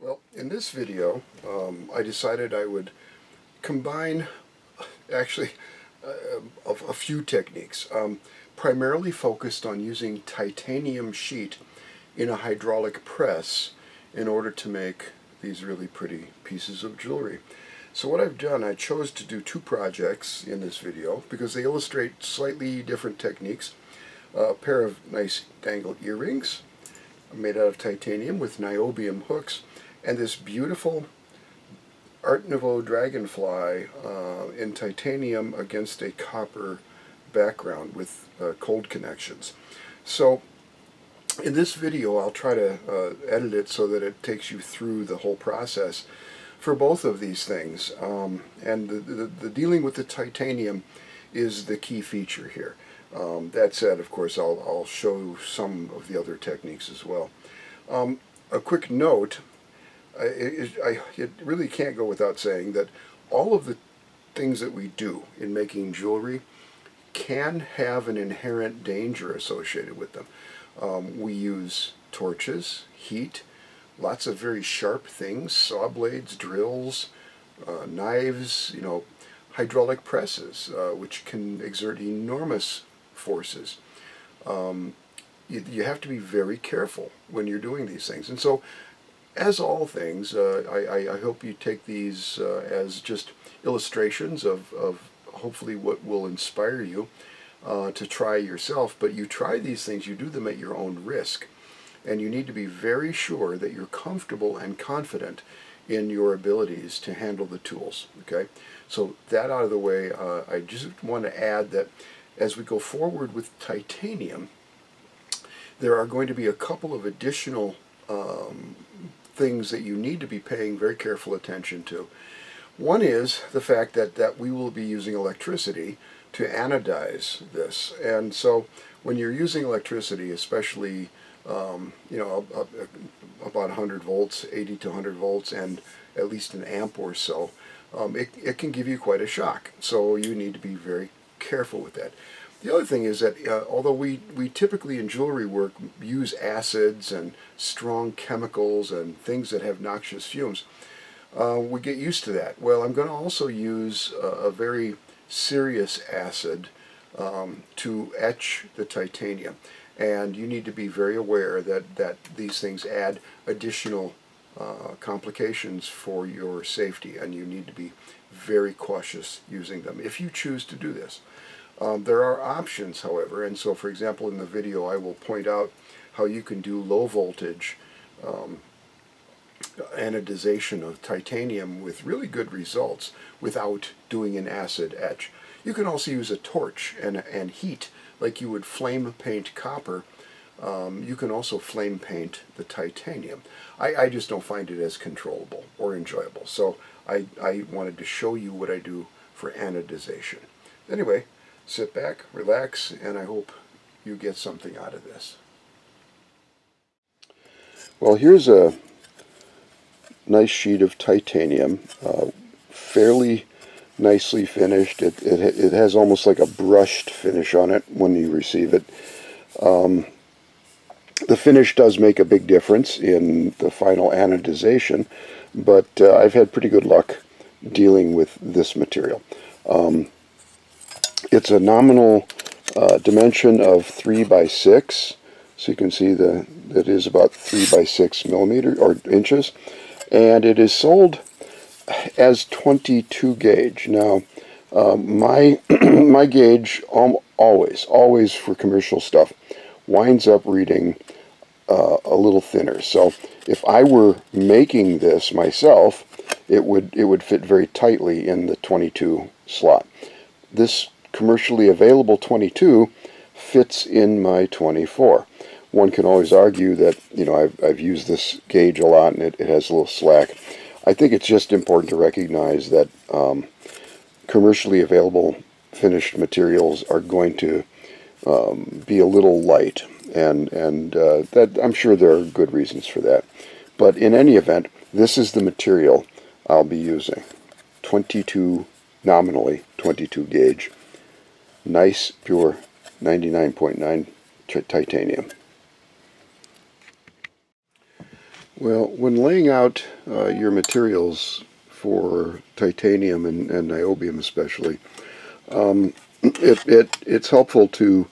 Well, in this video, I decided I would combine actually a few techniques, primarily focused on using titanium sheet in a hydraulic press in order to make these really pretty pieces of jewelry. So what I've done, I chose to do two projects in this video because they illustrate slightly different techniques. A pair of nice dangled earrings made out of titanium with niobium hooks, and this beautiful Art Nouveau dragonfly in titanium against a copper background with cold connections. So in this video I'll try to edit it so that it takes you through the whole process for both of these things. And the dealing with the titanium is the key feature here. That said, of course, I'll show some of the other techniques as well. A quick note, it really can't go without saying that all of the things that we do in making jewelry can have an inherent danger associated with them. We use torches, heat, lots of very sharp things, saw blades, drills, knives, hydraulic presses, which can exert enormous forces. You have to be very careful when you're doing these things. And so, as all things, I hope you take these as just illustrations of hopefully what will inspire you to try yourself. But you try these things, you do them at your own risk. And you need to be very sure that you're comfortable and confident in your abilities to handle the tools. Okay? So that out of the way, I just want to add that as we go forward with titanium, there are going to be a couple of additional things that you need to be paying very careful attention to. One is the fact that we will be using electricity to anodize this. And so when you're using electricity, especially about 100 volts, 80 to 100 volts, and at least an amp or so, it can give you quite a shock. So you need to be very careful with that. The other thing is that although we typically in jewelry work use acids and strong chemicals and things that have noxious fumes, we get used to that. Well, I'm going to also use a very serious acid to etch the titanium. And you need to be very aware that these things add additional complications for your safety, and you need to be very cautious using them if you choose to do this. There are options, however, and so for example in the video I will point out how you can do low voltage anodization of titanium with really good results without doing an acid etch. You can also use a torch and heat like you would flame paint copper. You can also flame paint the titanium. I just don't find it as controllable or enjoyable, so I wanted to show you what I do for anodization. Anyway, sit back, relax, and I hope you get something out of this. Well, here's a nice sheet of titanium, fairly nicely finished. It has almost like a brushed finish on it when you receive it. The finish does make a big difference in the final anodization, but I've had pretty good luck dealing with this material. It's a nominal dimension of 3 by 6, so you can see that is about 3 by 6 millimeters or inches, and it is sold as 22 gauge. Now, my my gauge always for commercial stuff winds up reading a little thinner. So if I were making this myself, it would fit very tightly in the 22 slot. This commercially available 22 fits in my 24. One can always argue that I've used this gauge a lot and it has a little slack. I think it's just important to recognize that commercially available finished materials are going to be a little light, and that I'm sure there are good reasons for that. But in any event, this is the material I'll be using. 22, nominally 22 gauge, nice pure 99.9 titanium. Well, when laying out your materials for titanium and niobium especially, it's helpful to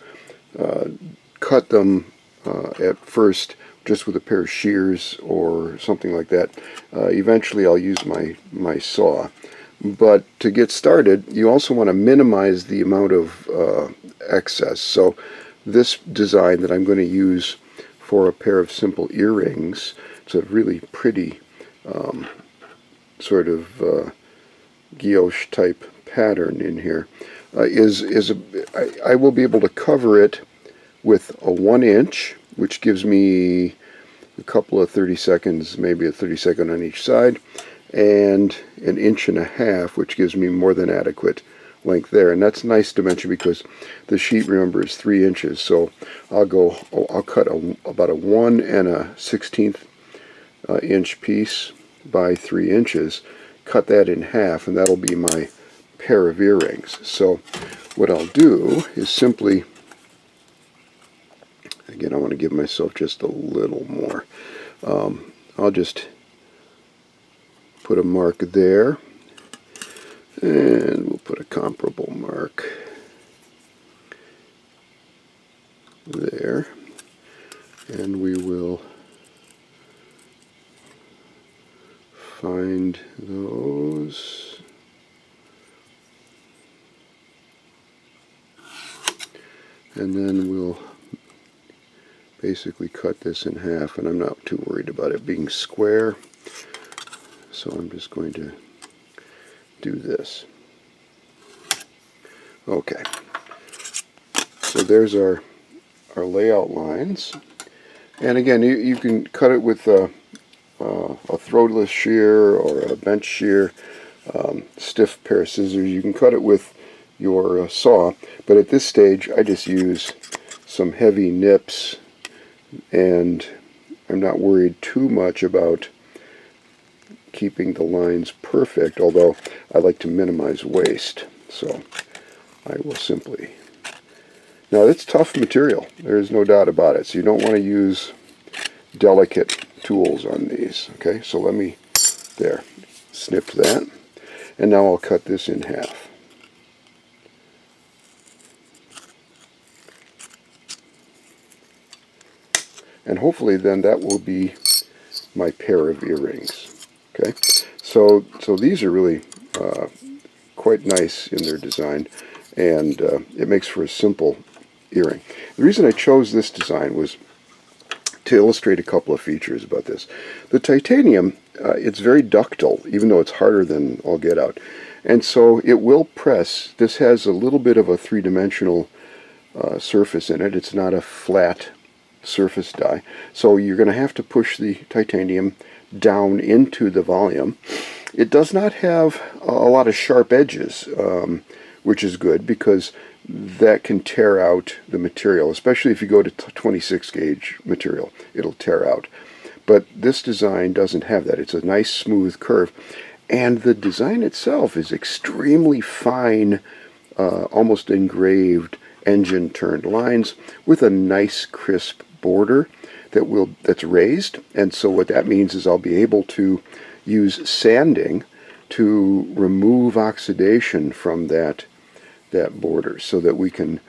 cut them at first just with a pair of shears or something like that. Eventually I'll use my saw. But to get started, you also want to minimize the amount of excess. So this design that I'm going to use for a pair of simple earrings, it's a really pretty sort of guilloche type pattern in here, I will be able to cover it with a 1 inch, which gives me a couple of 30 seconds, maybe a 30-second on each side, and an 1.5 inches, which gives me more than adequate length there. And that's nice to mention because the sheet, remember, is 3 inches. So I'll cut about a 1 1/16 inch piece by 3 inches, cut that in half, and that'll be my pair of earrings. So what I'll do is simply, again, I want to give myself just a little more. I'll just put a mark there, and we'll put a comparable mark there, and we will find those. And then we'll basically cut this in half, and I'm not too worried about it being square, so I'm just going to do this. Okay, so there's our layout lines, and again, you can cut it with a throatless shear or a bench shear, stiff pair of scissors. You can cut it with your saw, but at this stage I just use some heavy nips, and I'm not worried too much about keeping the lines perfect, although I like to minimize waste. So I will simply, now it's tough material, there's no doubt about it, so you don't want to use delicate tools on these. Okay, so let me, there, snip that, and now I'll cut this in half. And hopefully then that will be my pair of earrings. Okay, so these are really quite nice in their design, and it makes for a simple earring. The reason I chose this design was to illustrate a couple of features about this. The titanium, it's very ductile, even though it's harder than all get out, and so it will press. This has a little bit of a three-dimensional surface in it. It's not a flat surface die, so you're going to have to push the titanium down into the volume. It does not have a lot of sharp edges, which is good because that can tear out the material, especially if you go to 26 gauge material, it'll tear out. But this design doesn't have that. It's a nice smooth curve, and the design itself is extremely fine, almost engraved engine turned lines with a nice crisp border that's raised. And so what that means is I'll be able to use sanding to remove oxidation from that border, so that we can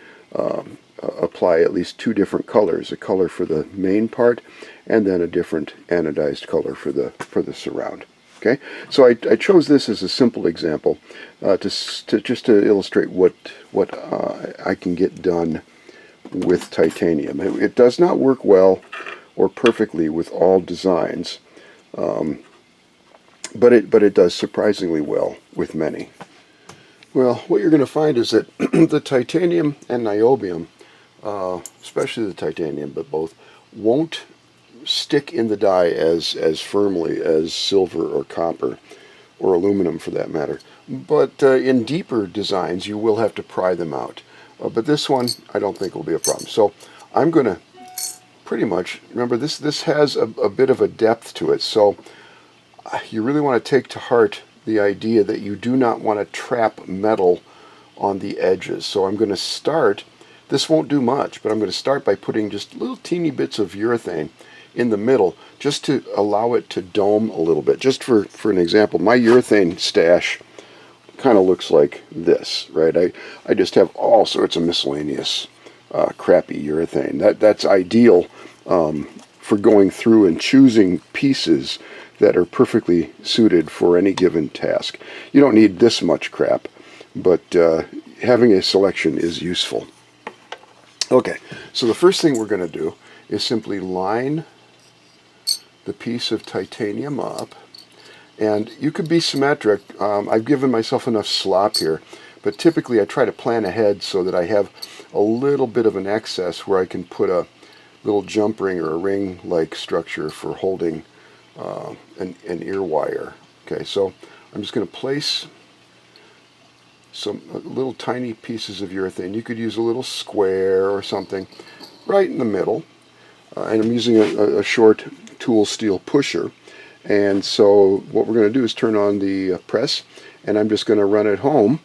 apply at least two different colors, a color for the main part and then a different anodized color for the surround. Okay, so I chose this as a simple example to illustrate what I can get done with titanium. It does not work well or perfectly with all designs, but it does surprisingly well with many. Well, what you're going to find is that the titanium and niobium, especially the titanium, but both, won't stick in the die as firmly as silver or copper, or aluminum for that matter. But in deeper designs, you will have to pry them out. But this one, I don't think will be a problem. So I'm going to pretty much, remember this has a bit of a depth to it, so you really want to take to heart the idea that you do not want to trap metal on the edges. So I'm going to start, this won't do much, but I'm going to start by putting just little teeny bits of urethane in the middle just to allow it to dome a little bit. Just for an example, my urethane stash kind of looks like this, right? I just have all sorts of miscellaneous crappy urethane. That's ideal for going through and choosing pieces that are perfectly suited for any given task. You don't need this much crap, but having a selection is useful. Okay, so the first thing we're going to do is simply line the piece of titanium up. And you could be symmetric. I've given myself enough slop here, but typically I try to plan ahead so that I have a little bit of an excess where I can put a little jump ring or a ring-like structure for holding an ear wire. Okay, so I'm just going to place some little tiny pieces of urethane. You could use a little square or something right in the middle. And I'm using a short tool steel pusher. And so what we're going to do is turn on the press, and I'm just going to run it home.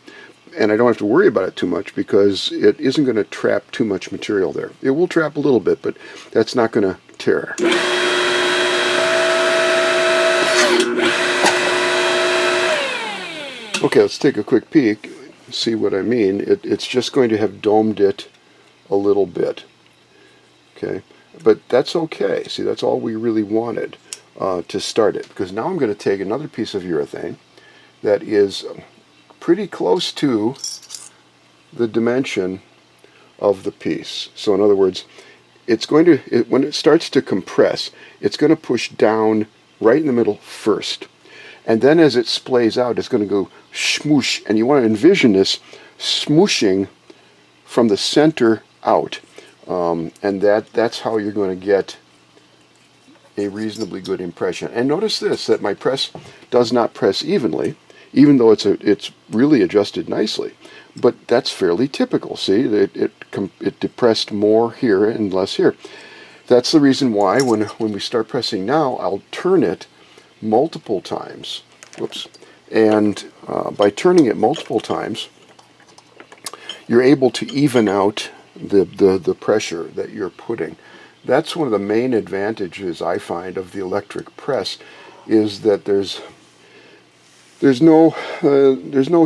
And I don't have to worry about it too much because it isn't going to trap too much material there. It will trap a little bit, but that's not going to tear. Okay, let's take a quick peek, see what I mean. It's just going to have domed it a little bit. Okay, but that's okay. See, that's all we really wanted to start it. Because now I'm going to take another piece of urethane that is pretty close to the dimension of the piece. So in other words, it's going to, when it starts to compress, it's going to push down right in the middle first. And then as it splays out, it's going to go smoosh. And you want to envision this smooshing from the center out. And that's how you're going to get a reasonably good impression. And notice this, that my press does not press evenly, even though it's really adjusted nicely. But that's fairly typical. See, it depressed more here and less here. That's the reason why when we start pressing now, I'll turn it multiple times. Whoops. And by turning it multiple times, you're able to even out the pressure that you're putting. That's one of the main advantages I find of the electric press, is that there's no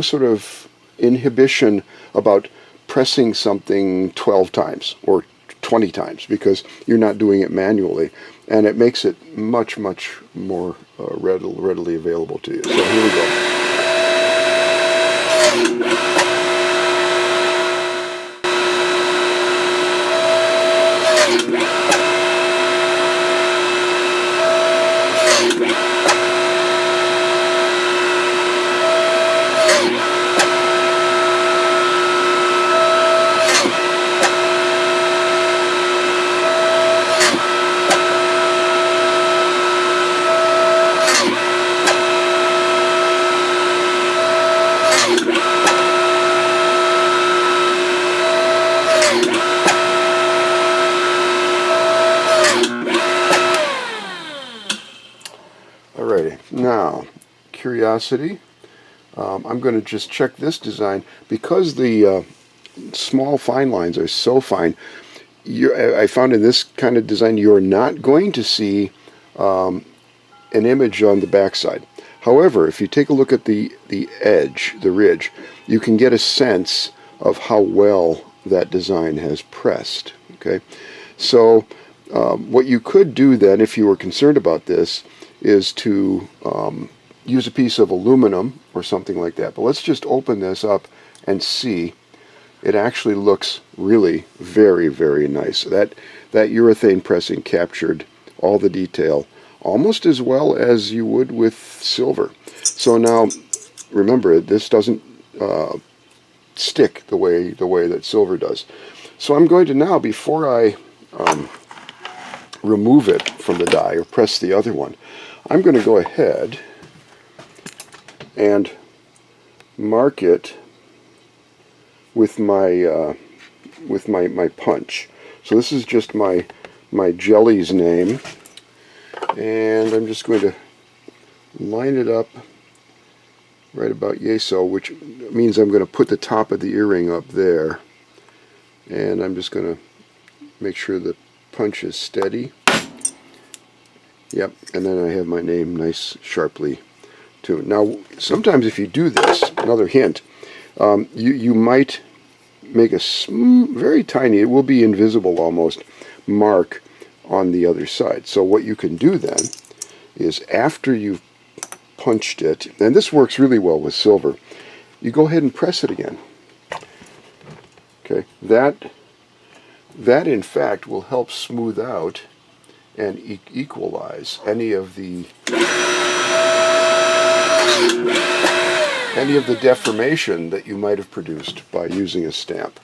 sort of inhibition about pressing something 12 times or 20 times because you're not doing it manually, and it makes it much more readily available to you. So here we go. Alrighty, now, curiosity. I'm going to just check this design. Because the small fine lines are so fine, I found in this kind of design you're not going to see an image on the backside. However, if you take a look at the edge, the ridge, you can get a sense of how well that design has pressed. Okay, so what you could do then, if you were concerned about this, is to use a piece of aluminum or something like that. But let's just open this up and see. It actually looks really very nice. That urethane pressing captured all the detail almost as well as you would with silver. So now remember, this doesn't stick the way that silver does. So I'm going to now, before I remove it from the die or press the other one, I'm going to go ahead and mark it with my punch. So this is just my jelly's name, and I'm just going to line it up right about yay-so, which means I'm going to put the top of the earring up there, and I'm just going to make sure the punch is steady. Yep, and then I have my name nice sharply tuned. Now, sometimes if you do this, another hint, you might make a very tiny, it will be invisible almost, mark on the other side. So what you can do then is after you've punched it, and this works really well with silver, you go ahead and press it again. Okay, that in fact will help smooth out and equalize any of the deformation that you might have produced by using a stamp.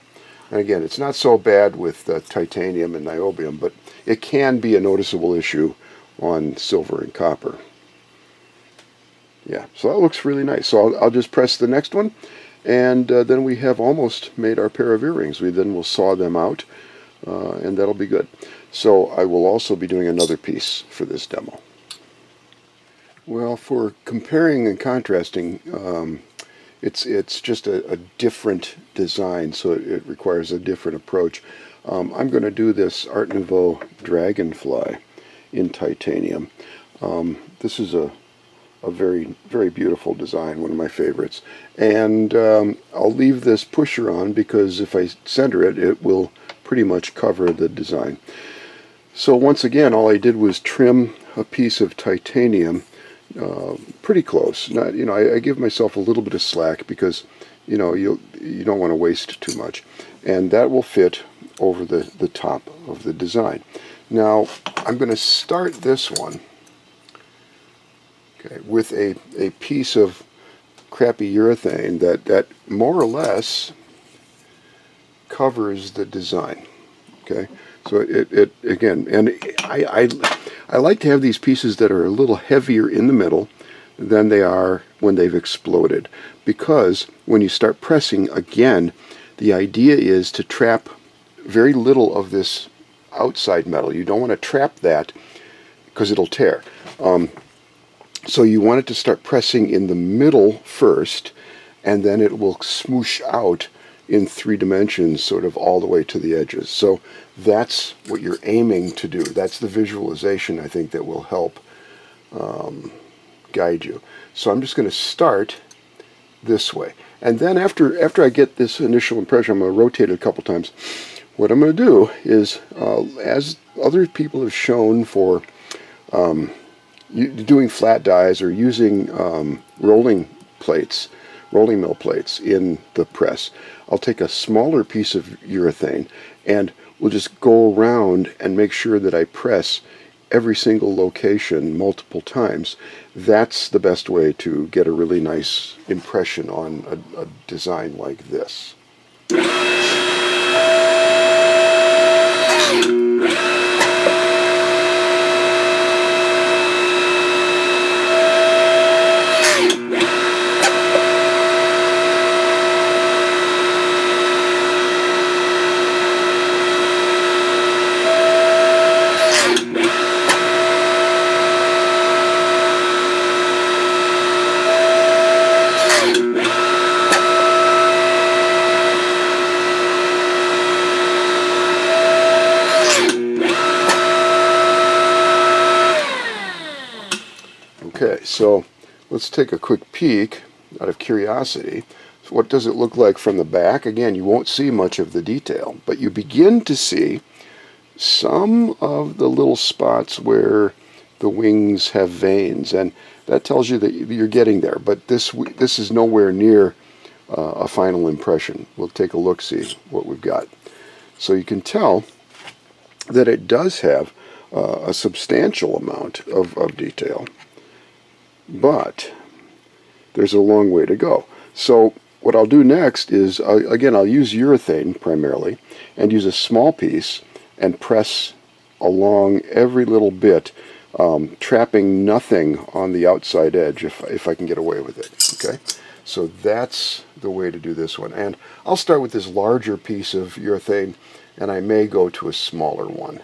And again, it's not so bad with titanium and niobium, but it can be a noticeable issue on silver and copper. Yeah, so that looks really nice. So I'll just press the next one, and then we have almost made our pair of earrings. We then will saw them out, and that'll be good. So I will also be doing another piece for this demo. Well, for comparing and contrasting, it's just a different design, so it requires a different approach. I'm going to do this Art Nouveau dragonfly in titanium. This is a very, very beautiful design, one of my favorites. And I'll leave this pusher on because if I center it, it will pretty much cover the design. So once again, all I did was trim a piece of titanium pretty close. Not, I give myself a little bit of slack because, you don't want to waste too much. And that will fit over the top of the design. Now, I'm going to start this one with a piece of crappy urethane that more or less covers the design. Okay, so it again, and I like to have these pieces that are a little heavier in the middle than they are when they've exploded, because when you start pressing again, the idea is to trap very little of this outside metal. You don't want to trap that because it'll tear. So you want it to start pressing in the middle first, and then it will smoosh out in 3 dimensions sort of all the way to the edges. So that's what you're aiming to do. That's the visualization, I think, that will help guide you. So I'm just going to start this way. And then after I get this initial impression, I'm going to rotate it a couple times. What I'm going to do is, as other people have shown for doing flat dies or using rolling mill plates in the press, I'll take a smaller piece of urethane and we'll just go around and make sure that I press every single location multiple times. That's the best way to get a really nice impression on a design like this. Okay, so let's take a quick peek out of curiosity. So what does it look like from the back? Again, you won't see much of the detail, but you begin to see some of the little spots where the wings have veins, and that tells you that you're getting there. But this is nowhere near a final impression. We'll take a look, see what we've got. So you can tell that it does have a substantial amount of detail, but there's a long way to go. So what I'll do next is, again, I'll use urethane primarily and use a small piece and press along every little bit, trapping nothing on the outside edge if I can get away with it. Okay, so that's the way to do this one. And I'll start with this larger piece of urethane, and I may go to a smaller one.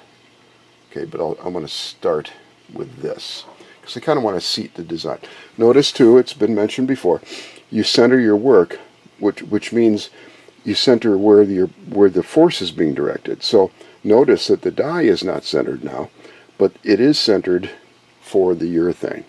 Okay, but I'm going to start with this, because I kind of want to seat the design. Notice too, it's been mentioned before, you center your work, which means you center where the force is being directed. So notice that the die is not centered now, but it is centered for the urethane.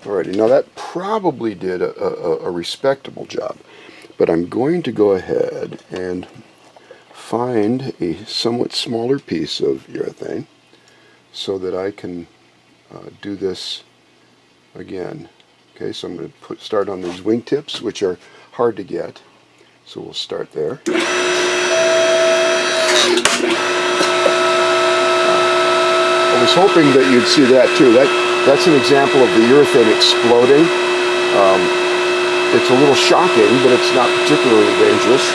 Alrighty, now that probably did a respectable job, but I'm going to go ahead and find a somewhat smaller piece of urethane so that I can do this again. Okay, so I'm going to start on these wingtips, which are hard to get, so we'll start there. I was hoping that you'd see that too. That's an example of the urethane exploding. It's a little shocking, but it's not particularly dangerous.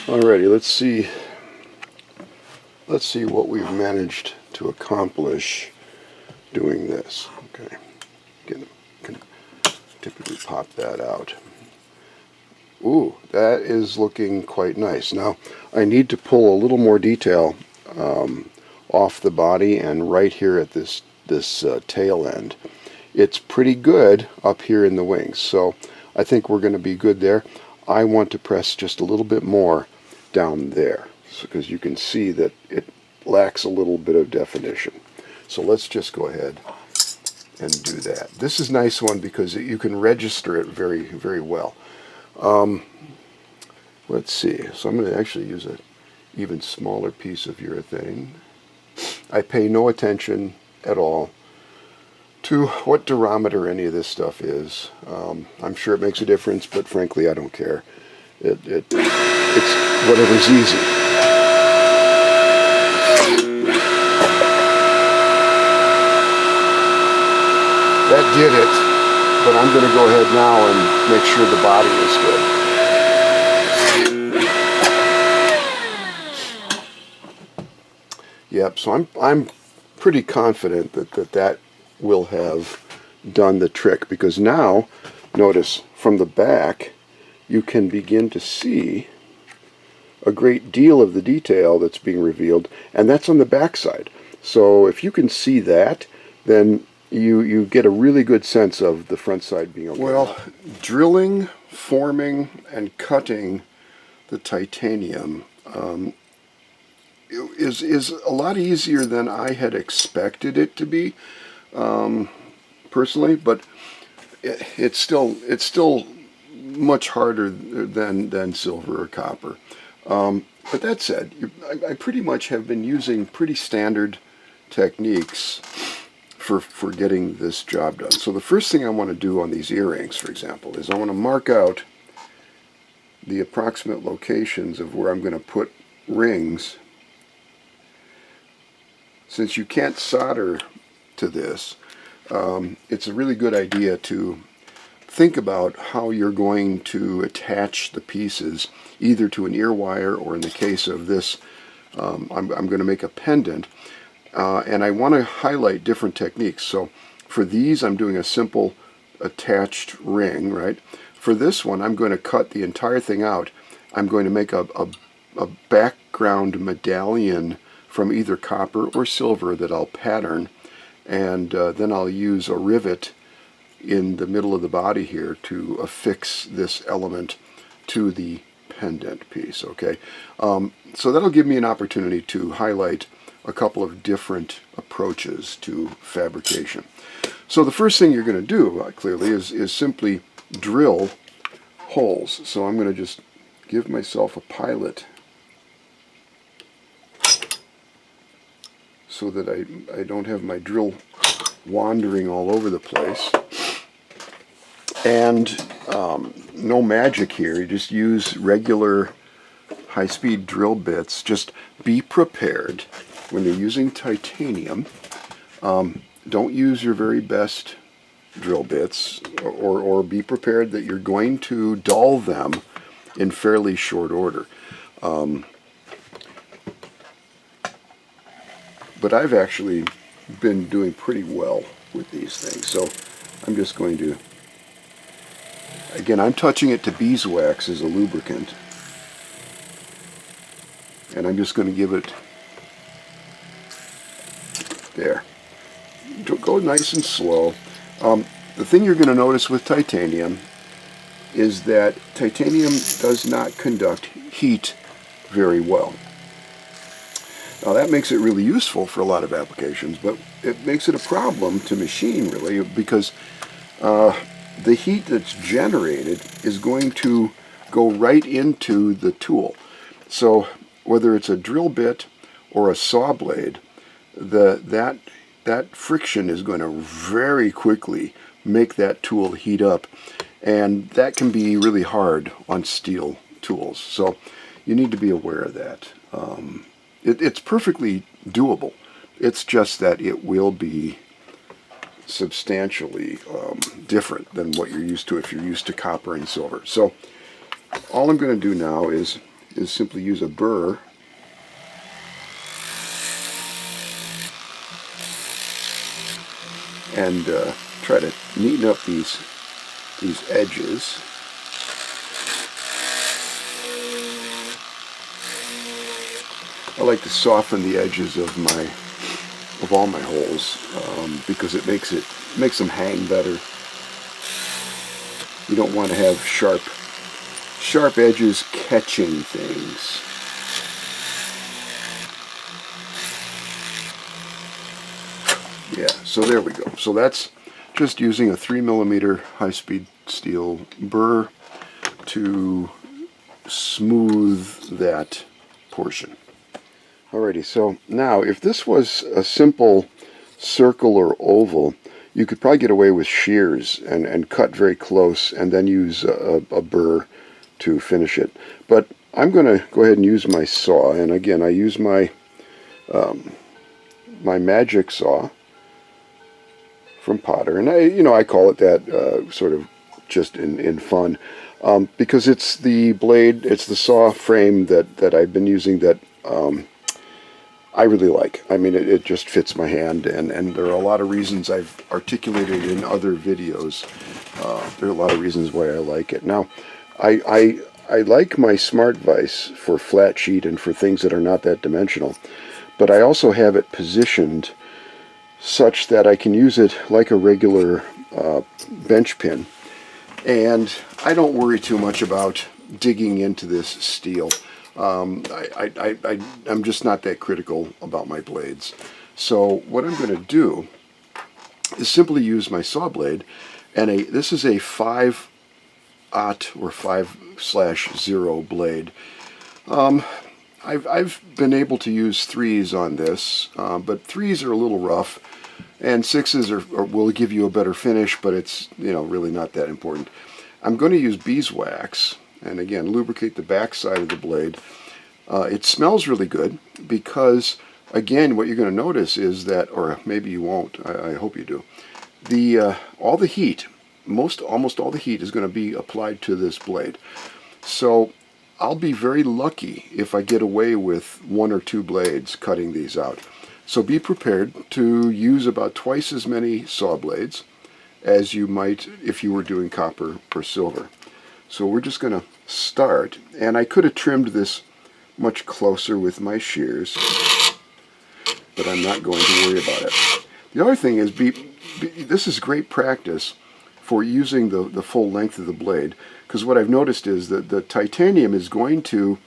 Alrighty, let's see what we've managed to accomplish doing this. Okay, can typically pop that out. Ooh, that is looking quite nice. Now I need to pull a little more detail off the body and right here at this tail end. It's pretty good up here in the wings, so I think we're going to be good there. I want to press just a little bit more down there, because you can see that it lacks a little bit of definition. So let's just go ahead and do that. This is a nice one because you can register it very, very well. Let's see. So I'm going to actually use an even smaller piece of urethane. I pay no attention at all to what durometer any of this stuff is. I'm sure it makes a difference, but frankly I don't care. It's whatever's easy. That did it, but I'm going to go ahead now and make sure the body is good. Yep, so I'm pretty confident that will have done the trick, because now, notice, from the back, you can begin to see a great deal of the detail that's being revealed, and that's on the back side. So if you can see that, then you get a really good sense of the front side being okay. Well, drilling, forming, and cutting the titanium is a lot easier than I had expected it to be, personally, but it's still much harder than silver or copper. But that said, I pretty much have been using pretty standard techniques for getting this job done. So the first thing I want to do on these earrings, for example, is I want to mark out the approximate locations of where I'm going to put rings. Since you can't solder to this, it's a really good idea to think about how you're going to attach the pieces, either to an ear wire, or in the case of this, I'm going to make a pendant, and I want to highlight different techniques. So for these, I'm doing a simple attached ring, right? For this one, I'm going to cut the entire thing out. I'm going to make a background medallion from either copper or silver that I'll pattern, and then I'll use a rivet in the middle of the body here to affix this element to the pendant piece. Okay, so that'll give me an opportunity to highlight a couple of different approaches to fabrication. So the first thing you're going to do, clearly, is simply drill holes. So I'm going to just give myself a pilot so that I don't have my drill wandering all over the place. And no magic here. You just use regular high-speed drill bits. Just be prepared when you're using titanium. Don't use your very best drill bits, or be prepared that you're going to dull them in fairly short order. But I've actually been doing pretty well with these things. So I'm just going to, again, I'm touching it to beeswax as a lubricant. And I'm just going to give it, there. Go nice and slow. The thing you're going to notice with titanium is that titanium does not conduct heat very well. Now that makes it really useful for a lot of applications, but it makes it a problem to machine, really, because the heat that's generated is going to go right into the tool. So whether it's a drill bit or a saw blade, that friction is going to very quickly make that tool heat up, and that can be really hard on steel tools. So you need to be aware of that. It's perfectly doable. It's just that it will be substantially different than what you're used to if you're used to copper and silver. So all I'm going to do now is simply use a burr and try to neaten up these edges. I like to soften the edges of all my holes because it makes them hang better. You don't want to have sharp edges catching things. Yeah, so there we go. So that's just using a 3mm high-speed steel burr to smooth that portion. Alrighty, so now if this was a simple circle or oval, you could probably get away with shears and cut very close and then use a burr to finish it. But I'm going to go ahead and use my saw, and again I use my my magic saw from Potter, and I call it that sort of just in fun, because it's the blade, it's the saw frame that I've been using that I really like. I mean, it just fits my hand, and there are a lot of reasons I've articulated in other videos. There are a lot of reasons why I like it. Now, I like my Smart Vise for flat sheet and for things that are not that dimensional, but I also have it positioned such that I can use it like a regular bench pin, and I don't worry too much about digging into this steel. I'm just not that critical about my blades. So what I'm going to do is simply use my saw blade, and this is a 5/0 or 5/0 blade. I've been able to use 3s on this, but 3s are a little rough, and 6s will give you a better finish, but it's really not that important. I'm going to use beeswax, and again lubricate the back side of the blade. It smells really good because, again, what you're going to notice is that, or maybe you won't, I hope you do, all the heat, almost all the heat is going to be applied to this blade. So I'll be very lucky if I get away with 1 or 2 blades cutting these out. So be prepared to use about twice as many saw blades as you might if you were doing copper or silver. So we're just going to start, and I could have trimmed this much closer with my shears, but I'm not going to worry about it. The other thing is, this is great practice for using the full length of the blade, because what I've noticed is that the titanium is going to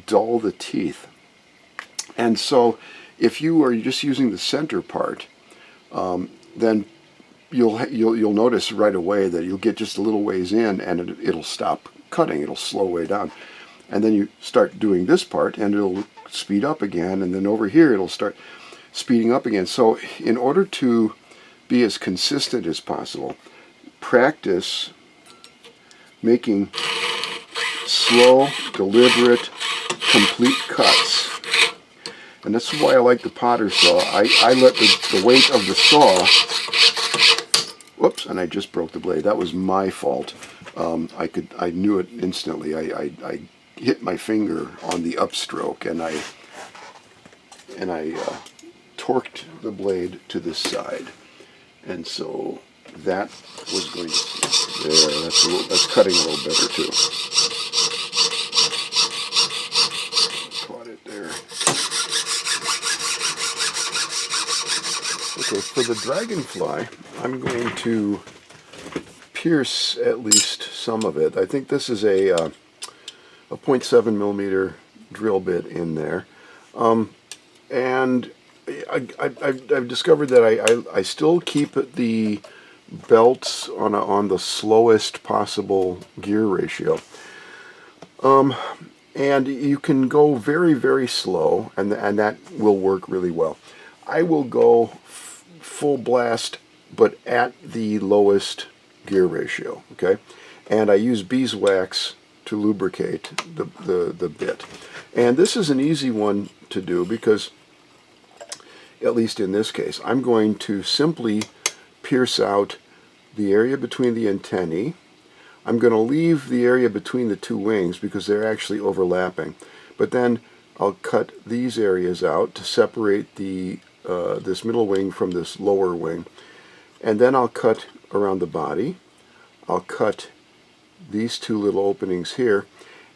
dull the teeth. And so if you are just using the center part, then you'll notice right away that you'll get just a little ways in and it'll stop cutting. It'll slow way down, and then you start doing this part and it'll speed up again, and then over here it'll start speeding up again. So in order to be as consistent as possible, practice making slow, deliberate, complete cuts. And that's why I like the potter saw. I let the weight of the saw, whoops, and I just broke the blade. That was my fault. I knew it instantly. I hit my finger on the upstroke, and I torqued the blade to this side, and so that was going to there. That's cutting a little better too. Caught it there. Okay, for the dragonfly, I'm going to pierce at least some of it. I think this is a 0.7 millimeter drill bit in there, and I've discovered that I still keep the belts on the slowest possible gear ratio, and you can go very, very slow, and that will work really well. I will go full blast, but at the lowest gear ratio, okay? And I use beeswax to lubricate the bit. And this is an easy one to do because, at least in this case, I'm going to simply pierce out the area between the antennae. I'm going to leave the area between the two wings because they're actually overlapping. But then I'll cut these areas out to separate this middle wing from this lower wing. And then I'll cut around the body. I'll cut these two little openings here.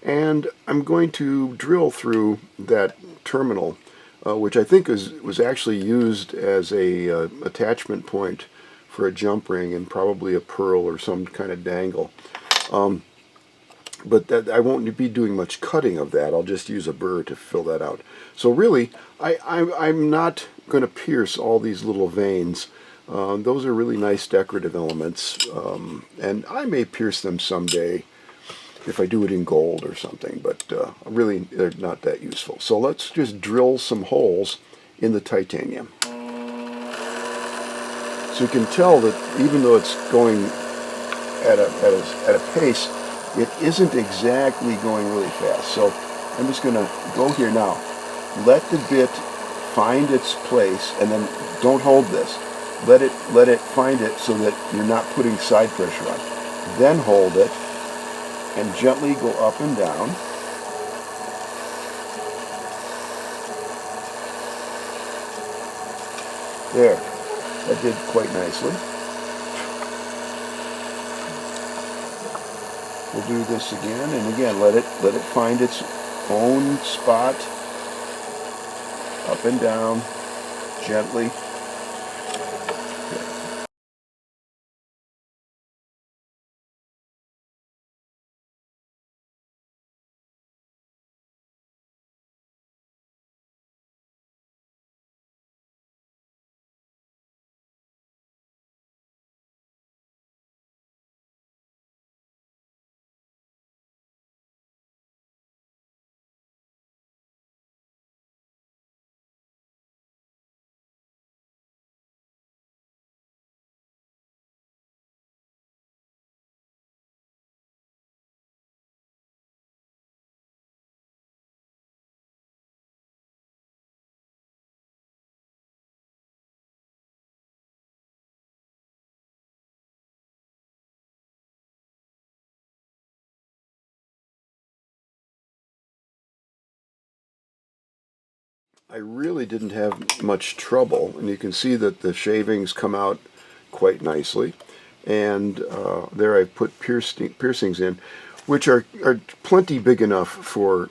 And I'm going to drill through that terminal, which I think was actually used as a attachment point for a jump ring and probably a pearl or some kind of dangle. But I won't be doing much cutting of that. I'll just use a burr to fill that out. So really, I'm not going to pierce all these little veins. Those are really nice decorative elements, and I may pierce them someday if I do it in gold or something, but really they're not that useful. So let's just drill some holes in the titanium. So you can tell that even though it's going at a pace, it isn't exactly going really fast. So I'm just going to go here now. Let the bit find its place, and then don't hold this. Let it find it so that you're not putting side pressure on. Then hold it and gently go up and down. There, that did quite nicely. We'll do this again and again. Let it find its own spot. Up and down, gently. I really didn't have much trouble, and you can see that the shavings come out quite nicely. And there I put piercings in, which are plenty big enough for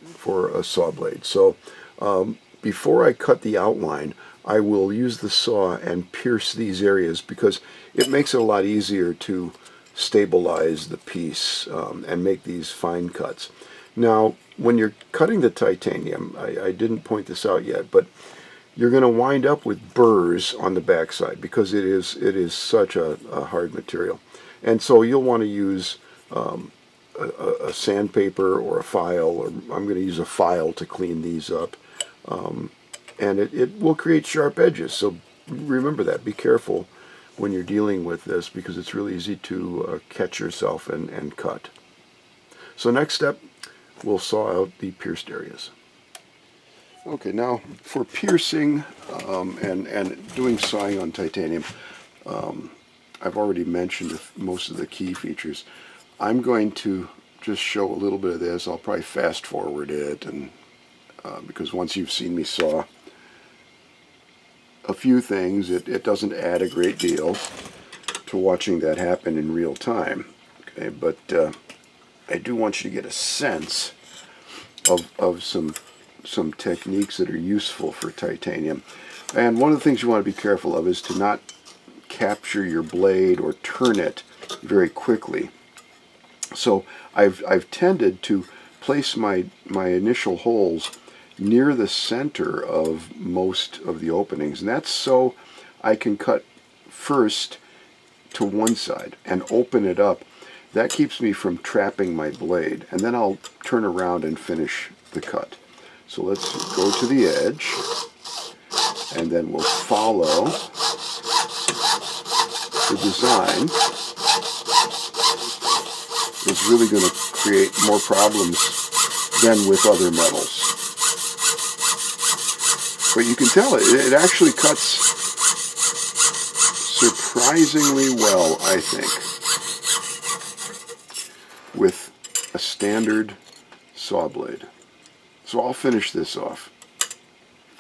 a saw blade. So before I cut the outline, I will use the saw and pierce these areas because it makes it a lot easier to stabilize the piece and make these fine cuts. Now, when you're cutting the titanium, I didn't point this out yet, but you're going to wind up with burrs on the backside because it is such a hard material. And so you'll want to use a sandpaper or a file, or I'm going to use a file to clean these up. And it will create sharp edges. So remember that. Be careful when you're dealing with this because it's really easy to catch yourself and cut. So next step, we'll saw out the pierced areas. Okay, now for piercing and doing sawing on titanium, I've already mentioned most of the key features. I'm going to just show a little bit of this. I'll probably fast forward it, and because once you've seen me saw a few things, it doesn't add a great deal to watching that happen in real time. Okay, but I do want you to get a sense of some techniques that are useful for titanium. And one of the things you want to be careful of is to not capture your blade or turn it very quickly. So I've tended to place my initial holes near the center of most of the openings, and that's so I can cut first to one side and open it up. That keeps me from trapping my blade, and then I'll turn around and finish the cut. So let's go to the edge, and then we'll follow the design. Is really going to create more problems than with other metals. But you can tell it actually cuts surprisingly well, I think, with a standard saw blade. So I'll finish this off.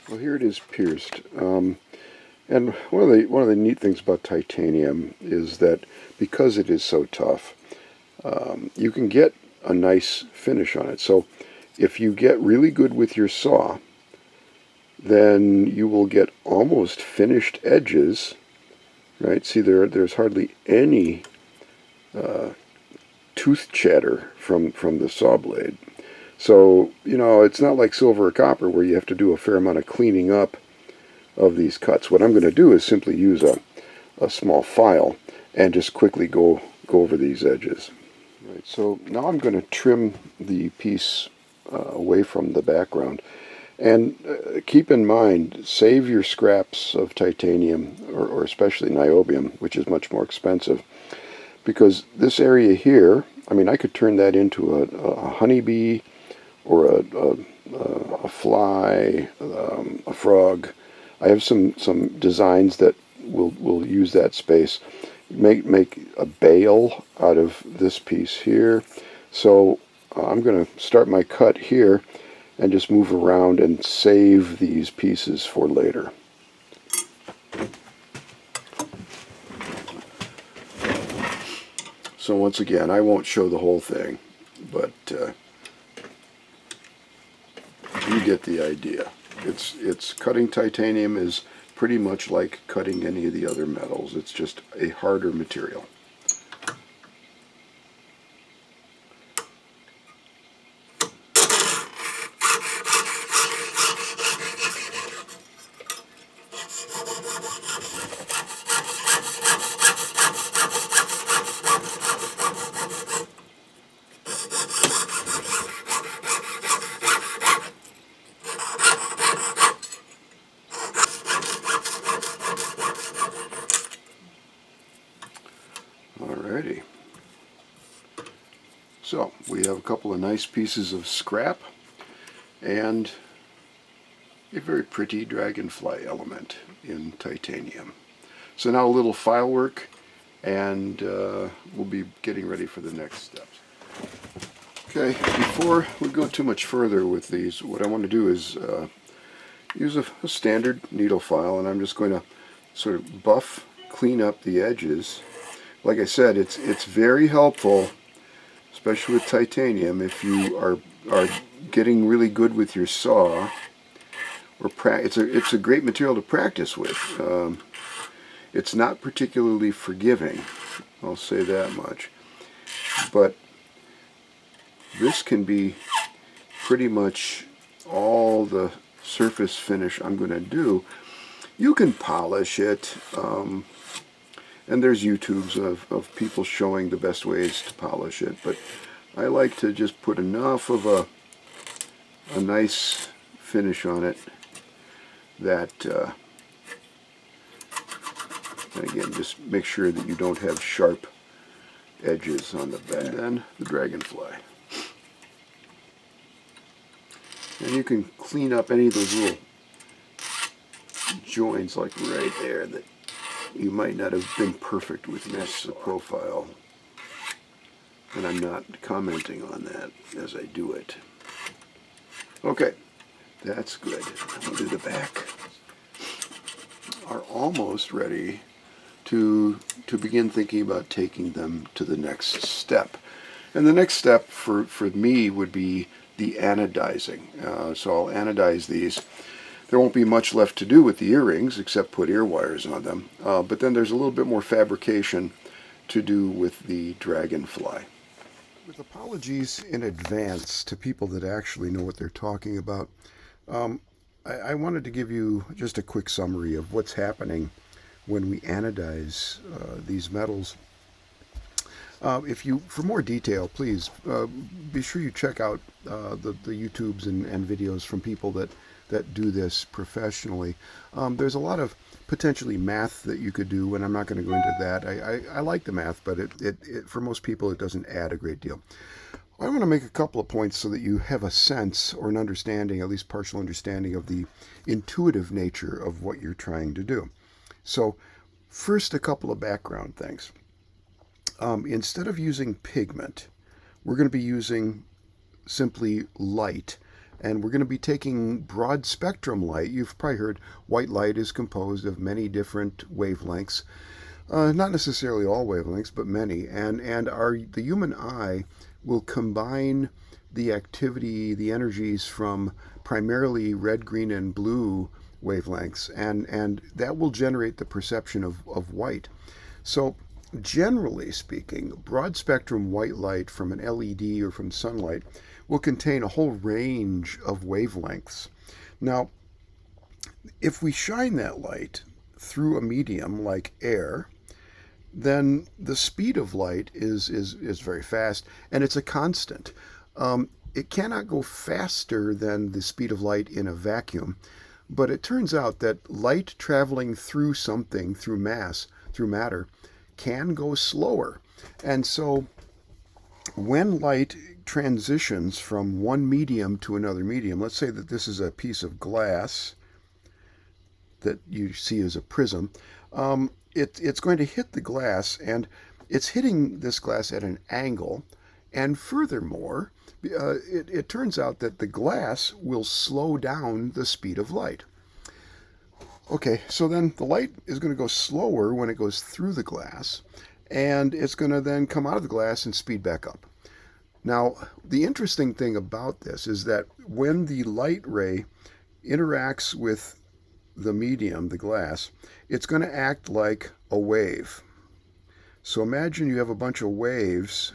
Well, here it is pierced. And one of the neat things about titanium is that because it is so tough, you can get a nice finish on it. So if you get really good with your saw, then you will get almost finished edges, right? See, there's hardly any tooth chatter from the saw blade. So, you know, it's not like silver or copper where you have to do a fair amount of cleaning up of these cuts. What I'm going to do is simply use a small file and just quickly go over these edges. Right, so now I'm going to trim the piece away from the background. And keep in mind, save your scraps of titanium, or especially niobium, which is much more expensive, because this area here, I mean, I could turn that into a honeybee, or a fly, a frog. I have some designs that will use that space. Make a bale out of this piece here. So I'm going to start my cut here and just move around and save these pieces for later. So once again, I won't show the whole thing, but you get the idea. It's cutting titanium is pretty much like cutting any of the other metals. It's just a harder material. Alrighty. So we have a couple of nice pieces of scrap and a very pretty dragonfly element in titanium. So now a little file work, and we'll be getting ready for the next steps. Okay, before we go too much further with these, what I want to do is use a standard needle file, and I'm just going to sort of clean up the edges. Like I said, it's very helpful, especially with titanium, if you are getting really good with your saw. It's a great material to practice with. It's not particularly forgiving, I'll say that much. But this can be pretty much all the surface finish I'm going to do. You can polish it, and there's YouTubes of people showing the best ways to polish it, but I like to just put enough of a nice finish on it that, and again, just make sure that you don't have sharp edges on the back. And then the dragonfly. And you can clean up any of those little joints like right there that you might not have been perfect with the profile. And I'm not commenting on that as I do it. Okay, that's good. I'll do the back. Are almost ready to begin thinking about taking them to the next step. And the next step for me would be the anodizing. So I'll anodize these. There won't be much left to do with the earrings except put ear wires on them. But then there's a little bit more fabrication to do with the dragonfly. With apologies in advance to people that actually know what they're talking about, I wanted to give you just a quick summary of what's happening when we anodize these metals. For more detail, please be sure you check out the YouTubes and videos from people that do this professionally. There's a lot of potentially math that you could do, and I'm not going to go into that. I like the math, but it for most people it doesn't add a great deal. I want to make a couple of points so that you have a sense or an understanding, at least partial understanding, of the intuitive nature of what you're trying to do. So first, a couple of background things. Instead of using pigment, we're going to be using simply light. And we're going to be taking broad spectrum light. You've probably heard white light is composed of many different wavelengths. Not necessarily all wavelengths, but many. And the human eye will combine the activity, the energies from primarily red, green, and blue wavelengths. And that will generate the perception of white. So generally speaking, broad spectrum white light from an LED or from sunlight will contain a whole range of wavelengths. Now, if we shine that light through a medium like air, then the speed of light is very fast, and it's a constant. It cannot go faster than the speed of light in a vacuum, but it turns out that light traveling through something, through matter, can go slower. And so when light transitions from one medium to another medium, let's say that this is a piece of glass that you see as a prism, it's going to hit the glass, and it's hitting this glass at an angle. And furthermore, it turns out that the glass will slow down the speed of light. Okay, so then the light is going to go slower when it goes through the glass, and it's going to then come out of the glass and speed back up. Now, the interesting thing about this is that when the light ray interacts with the medium, the glass, it's going to act like a wave. So imagine you have a bunch of waves,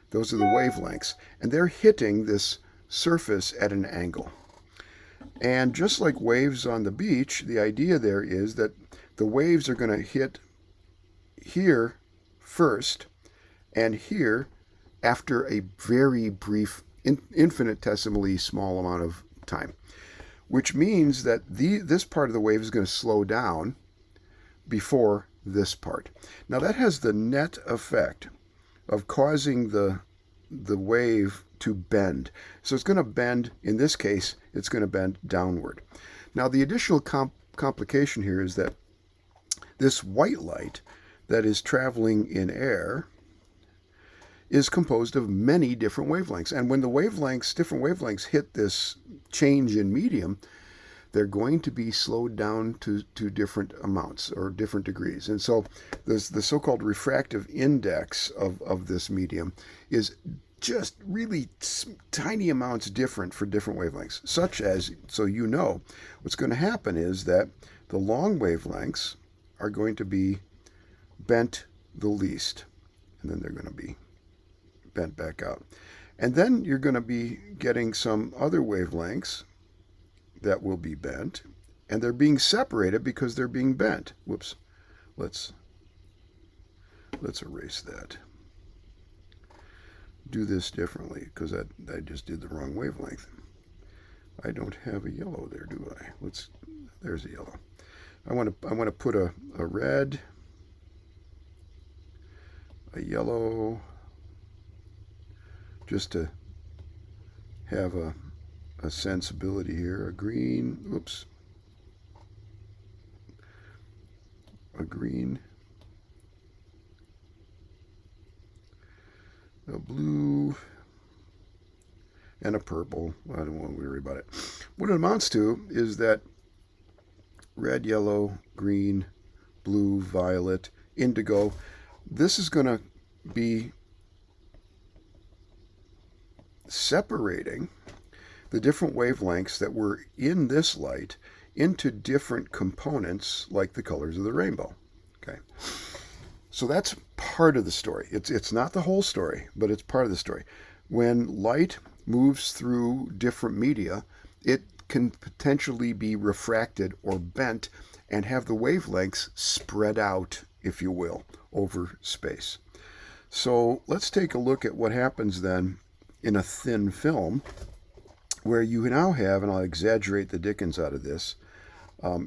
those are the wavelengths, and they're hitting this surface at an angle. And just like waves on the beach, the idea there is that the waves are going to hit here first and here after a very brief, infinitesimally small amount of time, which means that this part of the wave is going to slow down before this part. Now that has the net effect of causing the wave to bend. So it's going to bend, in this case, it's going to bend downward. Now the additional complication here is that this white light that is traveling in air is composed of many different wavelengths. And when the different wavelengths hit this change in medium, they're going to be slowed down to different amounts or different degrees. And so the so-called refractive index of this medium is just really tiny amounts different for different wavelengths, such as, so you know, what's going to happen is that the long wavelengths are going to be bent the least, and then they're going to be bent back out. And then you're going to be getting some other wavelengths that will be bent, and they're being separated because they're being bent. Whoops. Let's erase that. Do this differently, because I just did the wrong wavelength. I don't have a yellow there, do I? There's a yellow. I want to put a red, a yellow, just to have a sensibility here. A green, oops, a green, a blue, and a purple. I don't want to worry about it. What it amounts to is that red, yellow, green, blue, violet, indigo, this is going to be separating the different wavelengths that were in this light into different components like the colors of the rainbow. Okay, so that's part of the story. It's not the whole story, but it's part of the story. When light moves through different media, it can potentially be refracted or bent and have the wavelengths spread out, if you will, over space. So let's take a look at what happens then in a thin film, where you now have, and I'll exaggerate the dickens out of this,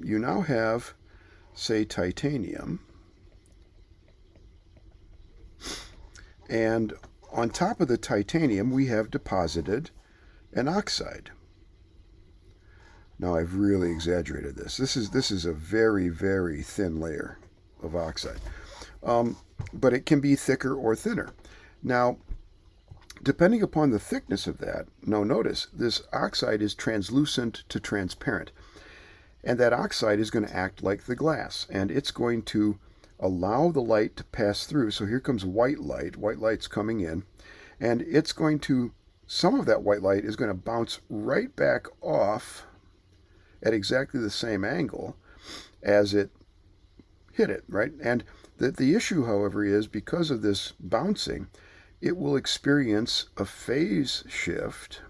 you now have, say, titanium, and on top of the titanium we have deposited an oxide. Now I've really exaggerated this. This is a very, very thin layer of oxide, but it can be thicker or thinner. Now, depending upon the thickness of that, now notice this oxide is translucent to transparent, and that oxide is going to act like the glass, and it's going to allow the light to pass through. So here comes white light. White light's coming in, and it's going to, some of that white light is going to bounce right back off at exactly the same angle as it hit it, right? And the issue, however, is because of this bouncing, it will experience a phase shift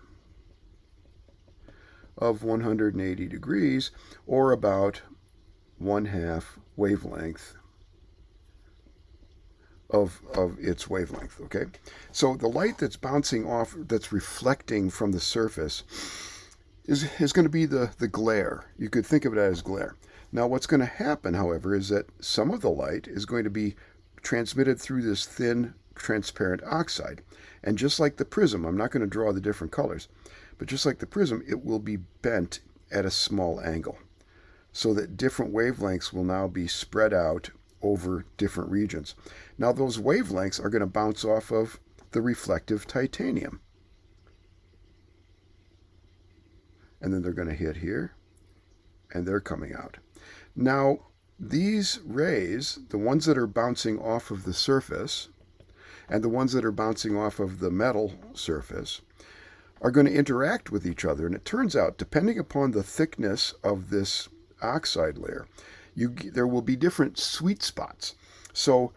of 180 degrees, or about 1/2 wavelength of its wavelength, okay? So the light that's bouncing off, that's reflecting from the surface, is going to be the glare. You could think of it as glare. Now what's going to happen, however, is that some of the light is going to be transmitted through this thin transparent oxide, and just like the prism, I'm not going to draw the different colors, but just like the prism, it will be bent at a small angle, so that different wavelengths will now be spread out over different regions. Now those wavelengths are going to bounce off of the reflective titanium, and then they're going to hit here, and they're coming out. Now these rays, the ones that are bouncing off of the surface and the ones that are bouncing off of the metal surface, are going to interact with each other. And it turns out, depending upon the thickness of this oxide layer, there will be different sweet spots. So,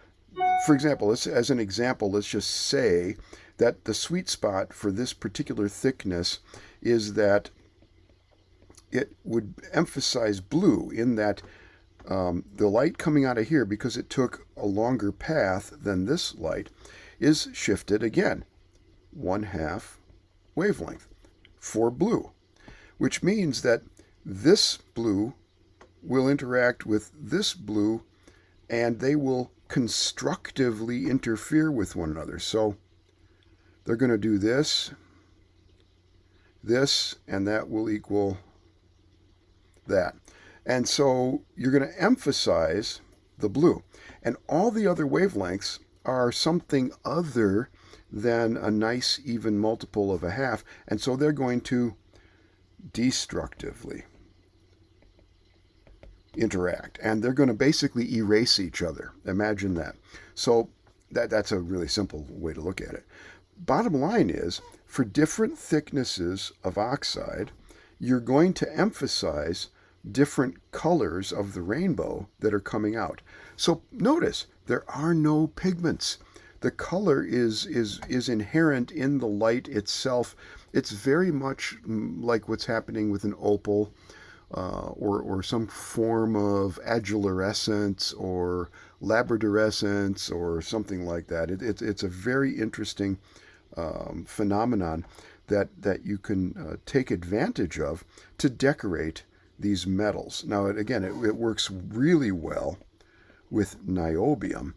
for example, as an example, let's just say that the sweet spot for this particular thickness is that it would emphasize blue, in that the light coming out of here, because it took a longer path than this light, is shifted again 1/2 wavelength for blue, which means that this blue will interact with this blue, and they will constructively interfere with one another. So they're going to do this, and that will equal that. And so you're going to emphasize the blue, and all the other wavelengths are something other than a nice even multiple of 1/2, and so they're going to destructively interact, and they're going to basically erase each other. Imagine that. So that's a really simple way to look at it. Bottom line is, for different thicknesses of oxide, you're going to emphasize different colors of the rainbow that are coming out. So notice, there are no pigments. The color is inherent in the light itself, It's very much like what's happening with an opal, or some form of adulorescence or labradorescence or something like that. It's a very interesting phenomenon that you can take advantage of to decorate these metals. Now, it works really well with niobium,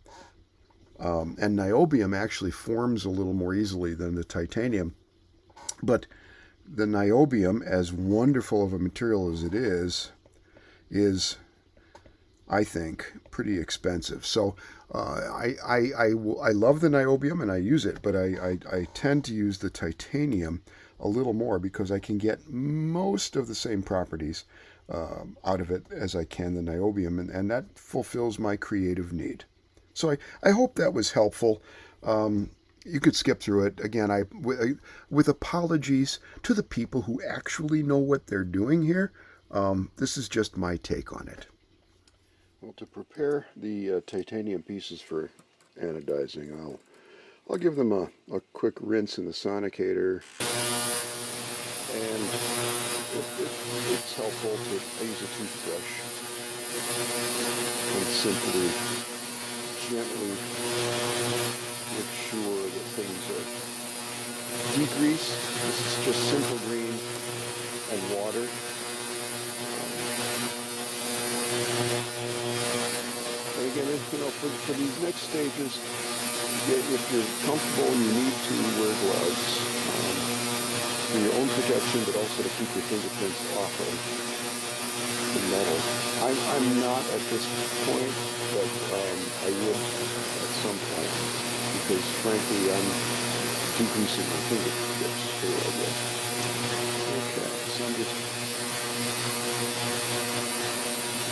and niobium actually forms a little more easily than the titanium. But the niobium, as wonderful of a material as it is, I think, pretty expensive. So I love the niobium and I use it, but I tend to use the titanium a little more because I can get most of the same properties out of it as I can the niobium, and that fulfills my creative need. So I hope that was helpful. You could skip through it. Again, with apologies to the people who actually know what they're doing here. This is just my take on it. Well, to prepare the titanium pieces for anodizing, I'll give them a quick rinse in the sonicator, and it's helpful to use a toothbrush and simply gently make sure that things are degreased. This is just simple green and water. And again, for these next stages, if you're comfortable, you need to wear gloves for your own protection, but also to keep your fingerprints off of the metal. I'm not at this point, but I would at some point, because frankly, I'm decreasing my fingertips here a bit. Okay, so I'm just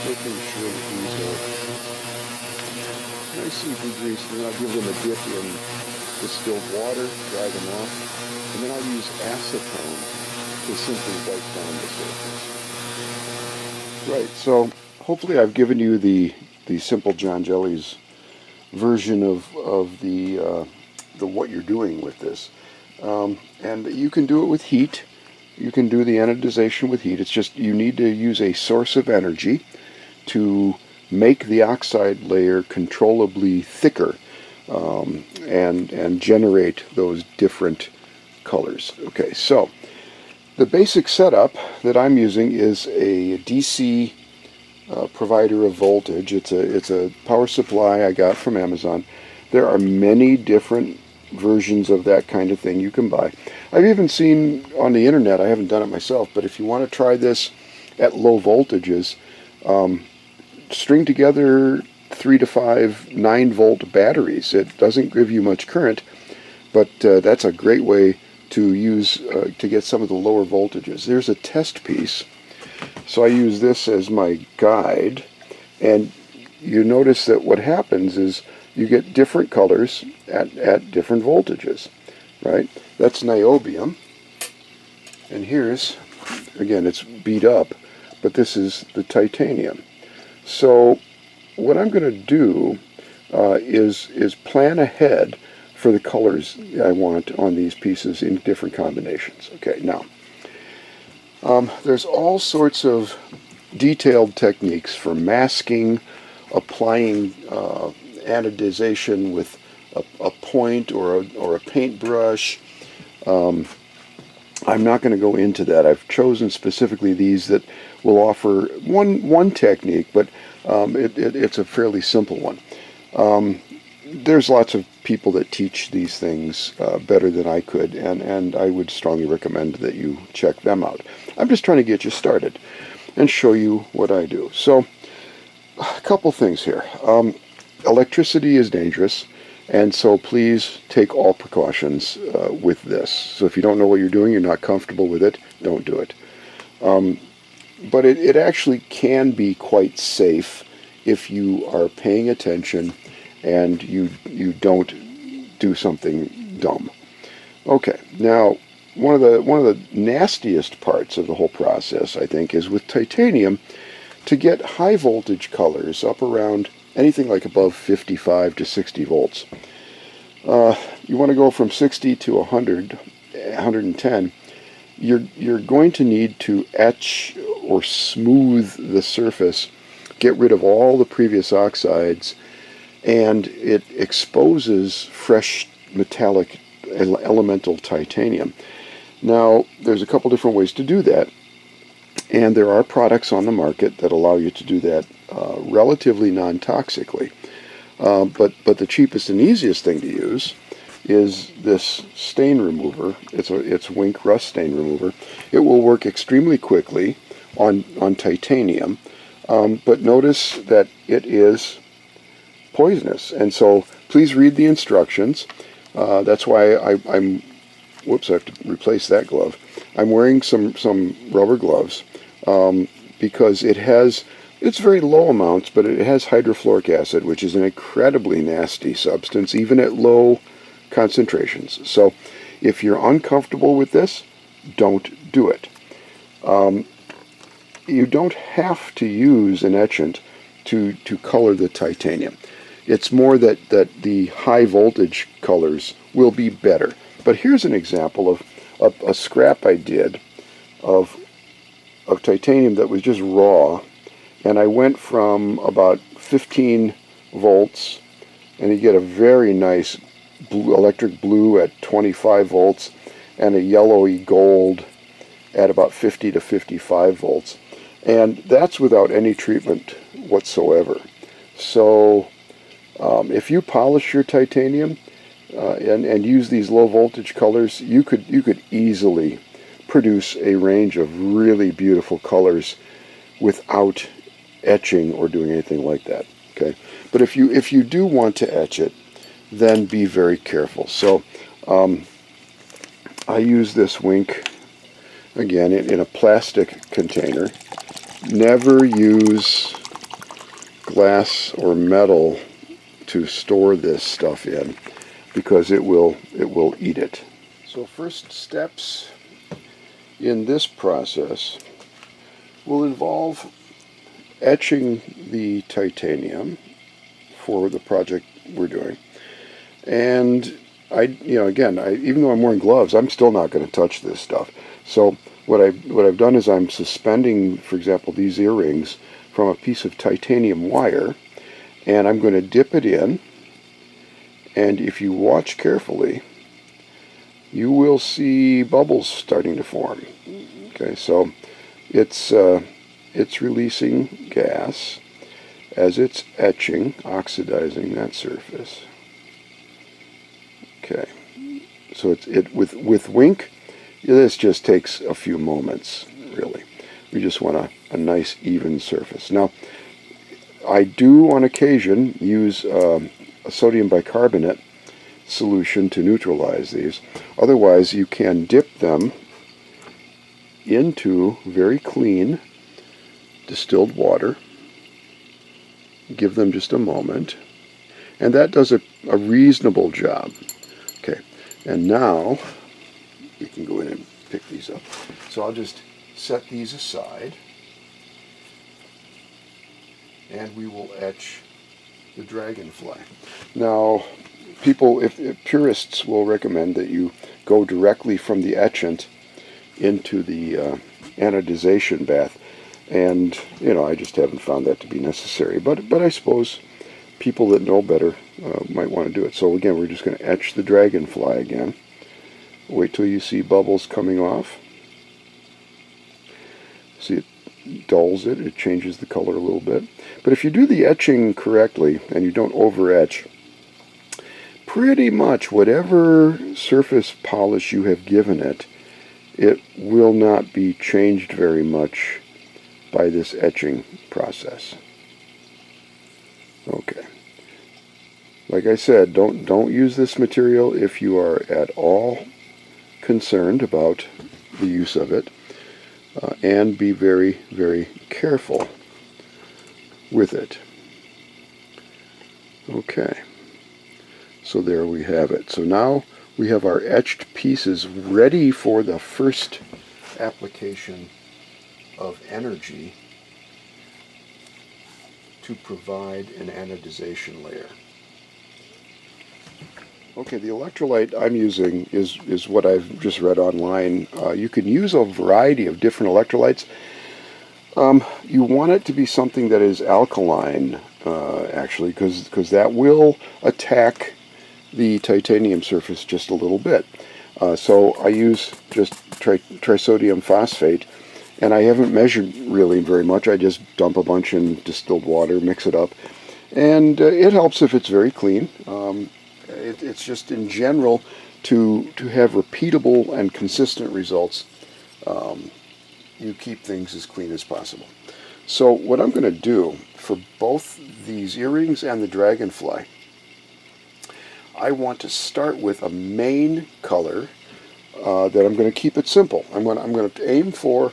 making sure that these are nicely degreased, and then I'll give them a dip in distilled water, dry them off, and then I'll use acetone to simply wipe down the surface. Right, so hopefully I've given you the simple John Jelly's version of the what you're doing with this. And you can do it with heat. You can do the anodization with heat. It's just you need to use a source of energy to make the oxide layer controllably thicker, and generate those different colors. Okay, so the basic setup that I'm using is a DC provider of voltage. It's a power supply I got from Amazon. There are many different versions of that kind of thing you can buy. I've even seen on the internet, I haven't done it myself, but if you want to try this at low voltages, string together 3 to 5 9-volt batteries. It doesn't give you much current, but that's a great way to use to get some of the lower voltages. There's a test piece, so I use this as my guide, and you notice that what happens is you get different colors at different voltages, right? That's niobium, and here's, again, it's beat up, but this is the titanium. So what I'm going to do is plan ahead for the colors I want on these pieces in different combinations. Okay, now, there's all sorts of detailed techniques for masking, applying anodization with a point or a paintbrush. I'm not going to go into that. I've chosen specifically these that will offer one technique, but it's a fairly simple one. There's lots of people that teach these things better than I could, and I would strongly recommend that you check them out. I'm just trying to get you started and show you what I do. So, a couple things here. Electricity is dangerous, and so please take all precautions with this. So if you don't know what you're doing, you're not comfortable with it, don't do it. But it actually can be quite safe if you are paying attention and you don't do something dumb. Okay, now one of the nastiest parts of the whole process, I think, is with titanium. To get high voltage colors up around anything like above 55 to 60 volts, you want to go from 60 to 100, 110. you're going to need to etch or smooth the surface, get rid of all the previous oxides, and it exposes fresh metallic elemental titanium. Now, there's a couple different ways to do that, and there are products on the market that allow you to do that relatively non-toxically. But the cheapest and easiest thing to use is this stain remover. It's Wink rust stain remover. It will work extremely quickly on titanium, but notice that it is poisonous, and so please read the instructions. That's why I'm whoops, I have to replace that glove. I'm wearing some rubber gloves because it's very low amounts, but it has hydrofluoric acid, which is an incredibly nasty substance, even at low concentrations. So if you're uncomfortable with this, don't do it. You don't have to use an etchant to color the titanium. It's more that the high voltage colors will be better. But here's an example of a scrap I did of titanium that was just raw, and I went from about 15 volts, and you get a very nice electric blue at 25 volts and a yellowy gold at about 50 to 55 volts, and that's without any treatment whatsoever. So if you polish your titanium and use these low voltage colors, you could easily produce a range of really beautiful colors without etching or doing anything like that. Okay, but if you do want to etch it, then be very careful. So I use this Wink again in a plastic container. Never use glass or metal to store this stuff in, because it will eat it. So first steps in this process will involve etching the titanium for the project we're doing. And even though I'm wearing gloves, I'm still not going to touch this stuff. So what I've done is I'm suspending, for example, these earrings from a piece of titanium wire, and I'm going to dip it in, and if you watch carefully, you will see bubbles starting to form. Okay, so it's releasing gas as it's etching, oxidizing that surface. Okay, so with Wink, this just takes a few moments, really. We just want a nice even surface. Now, I do on occasion use a sodium bicarbonate solution to neutralize these. Otherwise, you can dip them into very clean distilled water, give them just a moment, and that does a reasonable job. Okay, and now you can go in and pick these up. So I'll just set these aside, and we will etch the dragonfly. Now, if purists will recommend that you go directly from the etchant into the anodization bath, and I just haven't found that to be necessary. But I suppose people that know better might want to do it. So again, we're just going to etch the dragonfly again. Wait till you see bubbles coming off. See, it dulls it. It changes the color a little bit. But if you do the etching correctly and you don't over etch, pretty much whatever surface polish you have given it, it will not be changed very much by this etching process. Okay. Like I said, don't use this material if you are at all concerned about the use of it, and be very, very careful with it. Okay. So there we have it. So now we have our etched pieces ready for the first application of energy to provide an anodization layer. Okay, the electrolyte I'm using is what I've just read online. You can use a variety of different electrolytes. You want it to be something that is alkaline, actually, because that will attack the titanium surface just a little bit. So I use just trisodium phosphate, and I haven't measured really very much. I just dump a bunch in distilled water, mix it up, and it helps if it's very clean. It's just in general to have repeatable and consistent results. You keep things as clean as possible. So what I'm going to do for both these earrings and the dragonfly, I want to start with a main color that I'm going to keep it simple. I'm going to aim for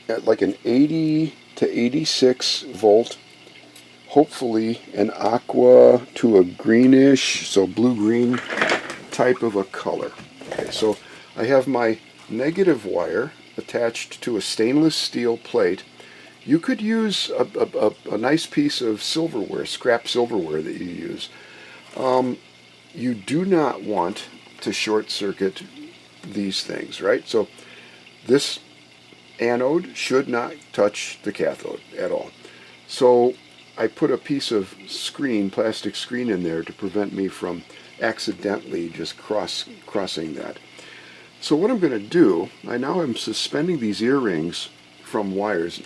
at like an 80 to 86 volt, hopefully an aqua to a greenish, so blue-green type of a color. Okay, so I have my negative wire attached to a stainless steel plate. You could use a nice piece of silverware, scrap silverware that you use. You do not want to short circuit these things, right? So this anode should not touch the cathode at all. So I put a piece of screen, plastic screen in there to prevent me from accidentally just crossing that. So what I'm going to do, I now am suspending these earrings from wires.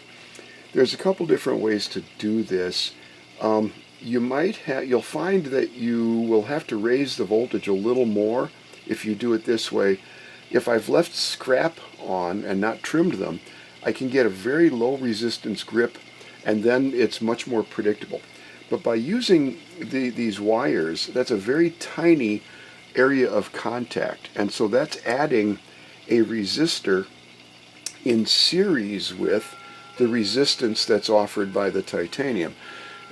There's a couple different ways to do this. You'll find that you will have to raise the voltage a little more if you do it this way. If I've left scrap on and not trimmed them, I can get a very low resistance grip, and then it's much more predictable. But by using these wires, that's a very tiny area of contact, and so that's adding a resistor in series with the resistance that's offered by the titanium.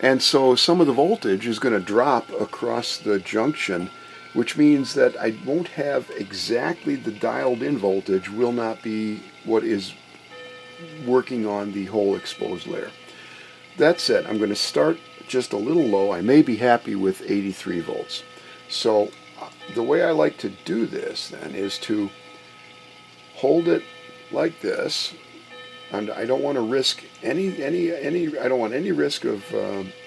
And so some of the voltage is going to drop across the junction, which means that I won't have exactly the dialed in voltage, will not be what is working on the whole exposed layer. That said, I'm going to start just a little low. I may be happy with 83 volts. So the way I like to do this then is to hold it like this, and I don't want to risk I don't want any risk of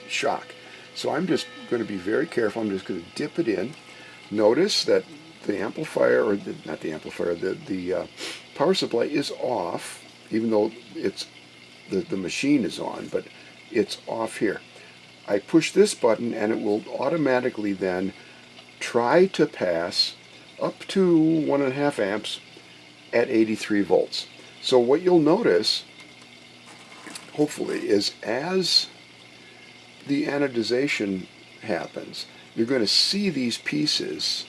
shock. So I'm just going to be very careful. I'm just going to dip it in. Notice that the amplifier, or not the amplifier, the power supply is off, even though it's the machine is on, but it's off here. I push this button and it will automatically then try to pass up to 1.5 amps at 83 volts. So what you'll notice, hopefully, is as the anodization happens, you're going to see these pieces.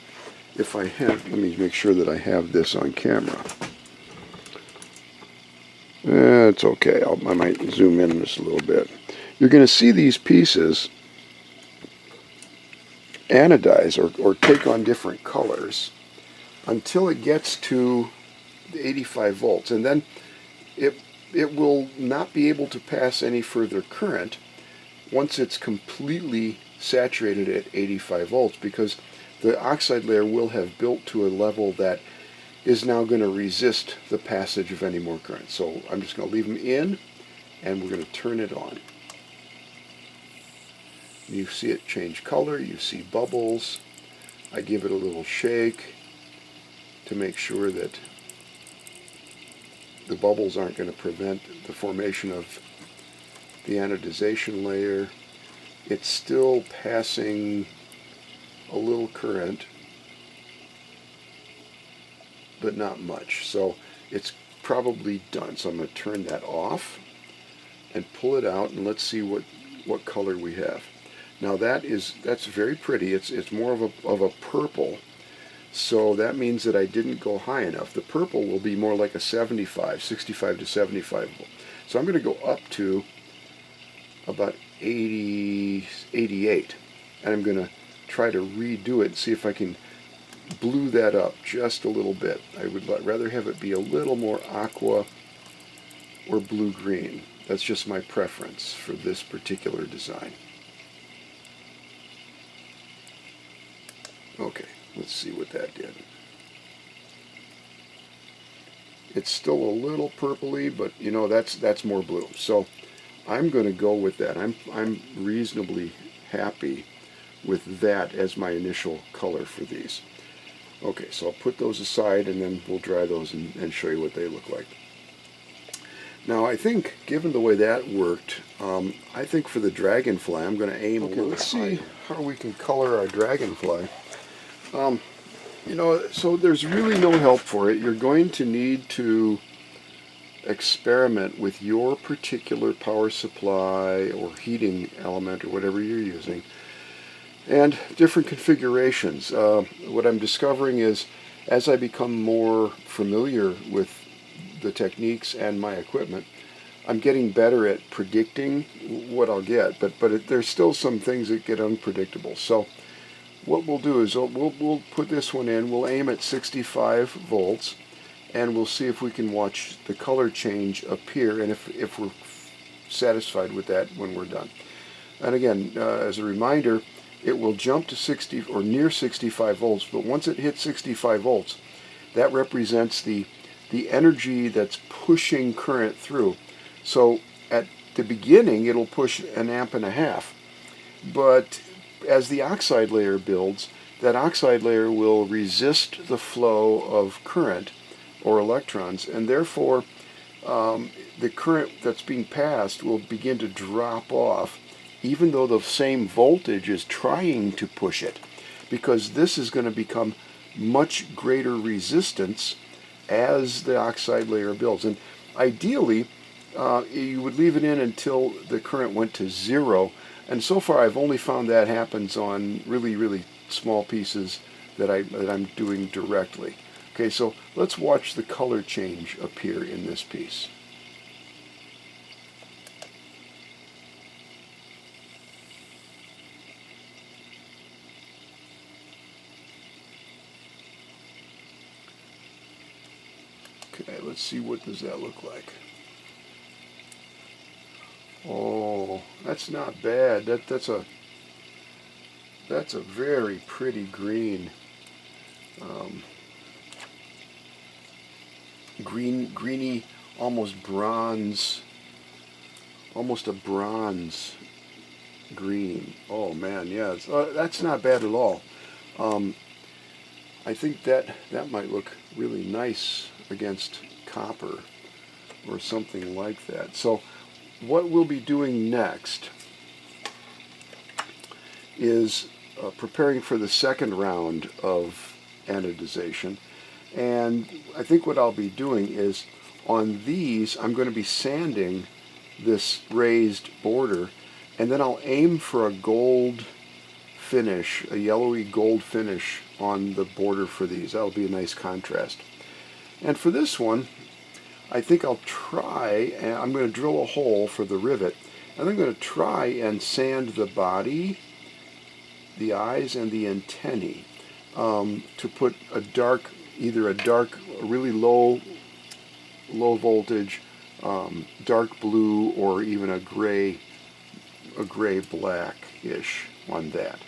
If I have, let me make sure that I have this on camera. It's okay. I might zoom in just a little bit. You're going to see these pieces anodize or take on different colors until it gets to the 85 volts, and then it will not be able to pass any further current once it's completely saturated at 85 volts, because the oxide layer will have built to a level that is now going to resist the passage of any more current. So I'm just going to leave them in, and we're going to turn it on. You see it change color, you see bubbles. I give it a little shake to make sure that the bubbles aren't going to prevent the formation of the anodization layer. It's still passing a little current, but not much. So it's probably done. So I'm going to turn that off and pull it out, and let's see what color we have. Now that's very pretty. It's more of a purple. So that means that I didn't go high enough. The purple will be more like a 65 to 75 volt. So I'm going to go up to about 80, 88. And I'm going to try to redo it and see if I can blue that up just a little bit. I would rather have it be a little more aqua or blue-green. That's just my preference for this particular design. Okay, let's see what that did. It's still a little purpley, but you know, that's more blue. So I'm going to go with that. I'm reasonably happy with that as my initial color for these. Okay, so I'll put those aside and then we'll dry those and show you what they look like. Now I think, given the way that worked, I think for the dragonfly I'm going to aim a little higher. Let's see how we can color our dragonfly. You know, so there's really no help for it. You're going to need to experiment with your particular power supply or heating element or whatever you're using, and different configurations. What I'm discovering is, as I become more familiar with the techniques and my equipment, I'm getting better at predicting what I'll get, but there's still some things that get unpredictable. So what we'll do is we'll put this one in, we'll aim at 65 volts, and we'll see if we can watch the color change appear, and if we're satisfied with that when we're done. And again, as a reminder, it will jump to 60 or near 65 volts, but once it hits 65 volts, that represents the energy that's pushing current through. So at the beginning, it'll push 1.5 amps, but as the oxide layer builds, that oxide layer will resist the flow of current or electrons, and therefore the current that's being passed will begin to drop off, even though the same voltage is trying to push it, because this is going to become much greater resistance as the oxide layer builds. And ideally, you would leave it in until the current went to 0. And so far, I've only found that happens on really, really small pieces that I'm doing directly. Okay, so let's watch the color change appear in this piece. Okay, let's see, what does that look like? Oh, that's not bad. That's a very pretty green. Greeny, almost bronze, almost a bronze green. Oh man, yeah, that's not bad at all. I think that might look really nice against copper or something like that. So what we'll be doing next is preparing for the second round of anodization. And I think what I'll be doing is, on these, I'm going to be sanding this raised border, and then I'll aim for a gold finish, a yellowy gold finish on the border for these. That'll be a nice contrast. And for this one, I think I'll try, and I'm going to drill a hole for the rivet, and I'm going to try and sand the body, the eyes, and the antennae to put a dark, either a really low voltage, dark blue, or even a gray black-ish on that.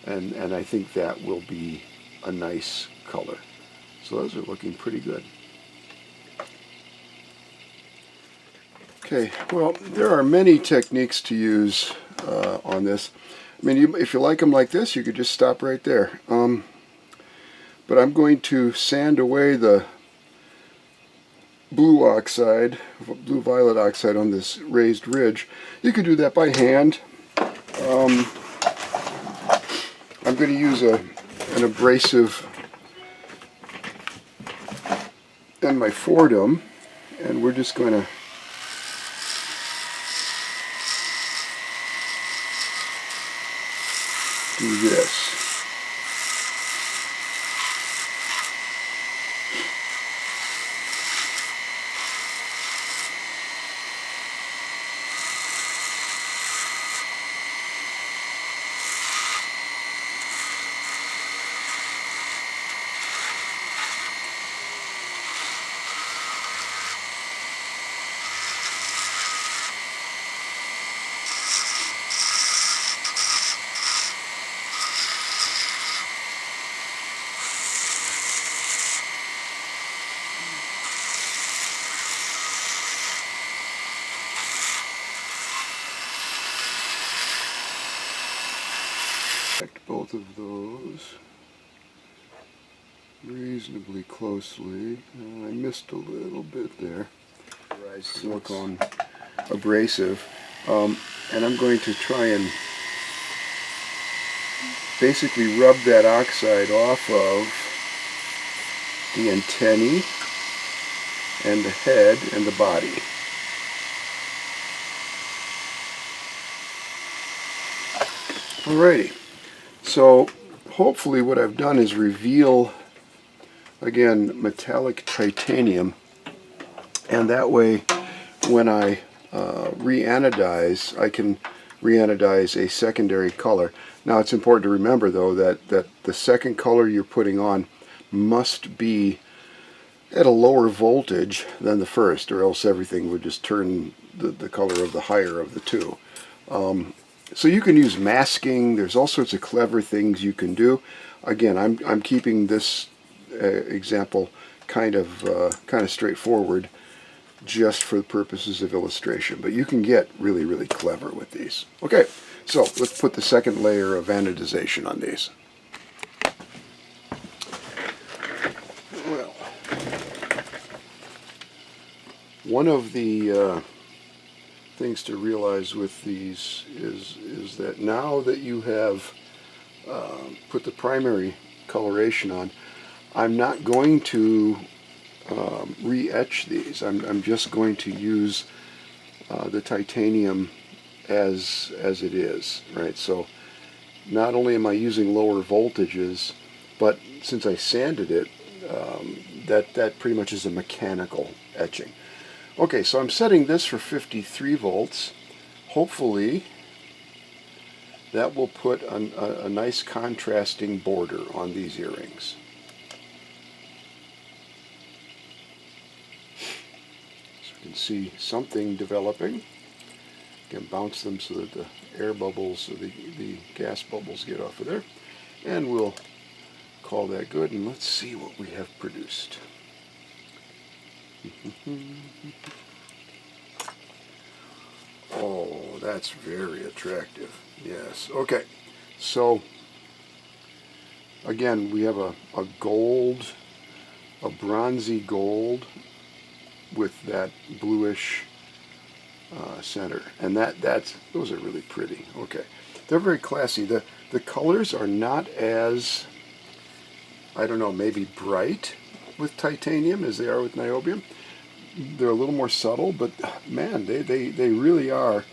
And I think that will be a nice color. So those are looking pretty good. Okay, well, there are many techniques to use on this. I mean, if you like them like this, you could just stop right there. But I'm going to sand away the blue violet oxide on this raised ridge. You could do that by hand. I'm going to use an abrasive and my Fordham, and we're just going to do this. both of those reasonably closely. I missed a little bit there. Silicone abrasive. And I'm going to try and basically rub that oxide off of the antennae and the head and the body. Alrighty, so hopefully what I've done is reveal, again, metallic titanium, and that way when I re-anodize, I can re-anodize a secondary color. Now it's important to remember though that the second color you're putting on must be at a lower voltage than the first, or else everything would just turn the color of the higher of the two. So you can use masking. There's all sorts of clever things you can do. Again, I'm keeping this example kind of straightforward, just for the purposes of illustration. But you can get really, really clever with these. Okay, so let's put the second layer of anodization on these. Well, one of the things to realize with these is that now that you have put the primary coloration on, I'm not going to re-etch these. I'm just going to use the titanium as it is, right? So not only am I using lower voltages, but since I sanded it, that pretty much is a mechanical etching. Okay, so I'm setting this for 53 volts. Hopefully that will put a nice contrasting border on these earrings. So you can see something developing. Again, bounce them so that the air bubbles, or the gas bubbles get off of there. And we'll call that good, and let's see what we have produced. Oh, that's very attractive. Yes. Okay. So again, we have a gold, a bronzy gold with that bluish center, and those are really pretty. Okay, they're very classy. The colors are not as, I don't know, maybe bright with titanium as they are with niobium. They're a little more subtle, but man, they really are.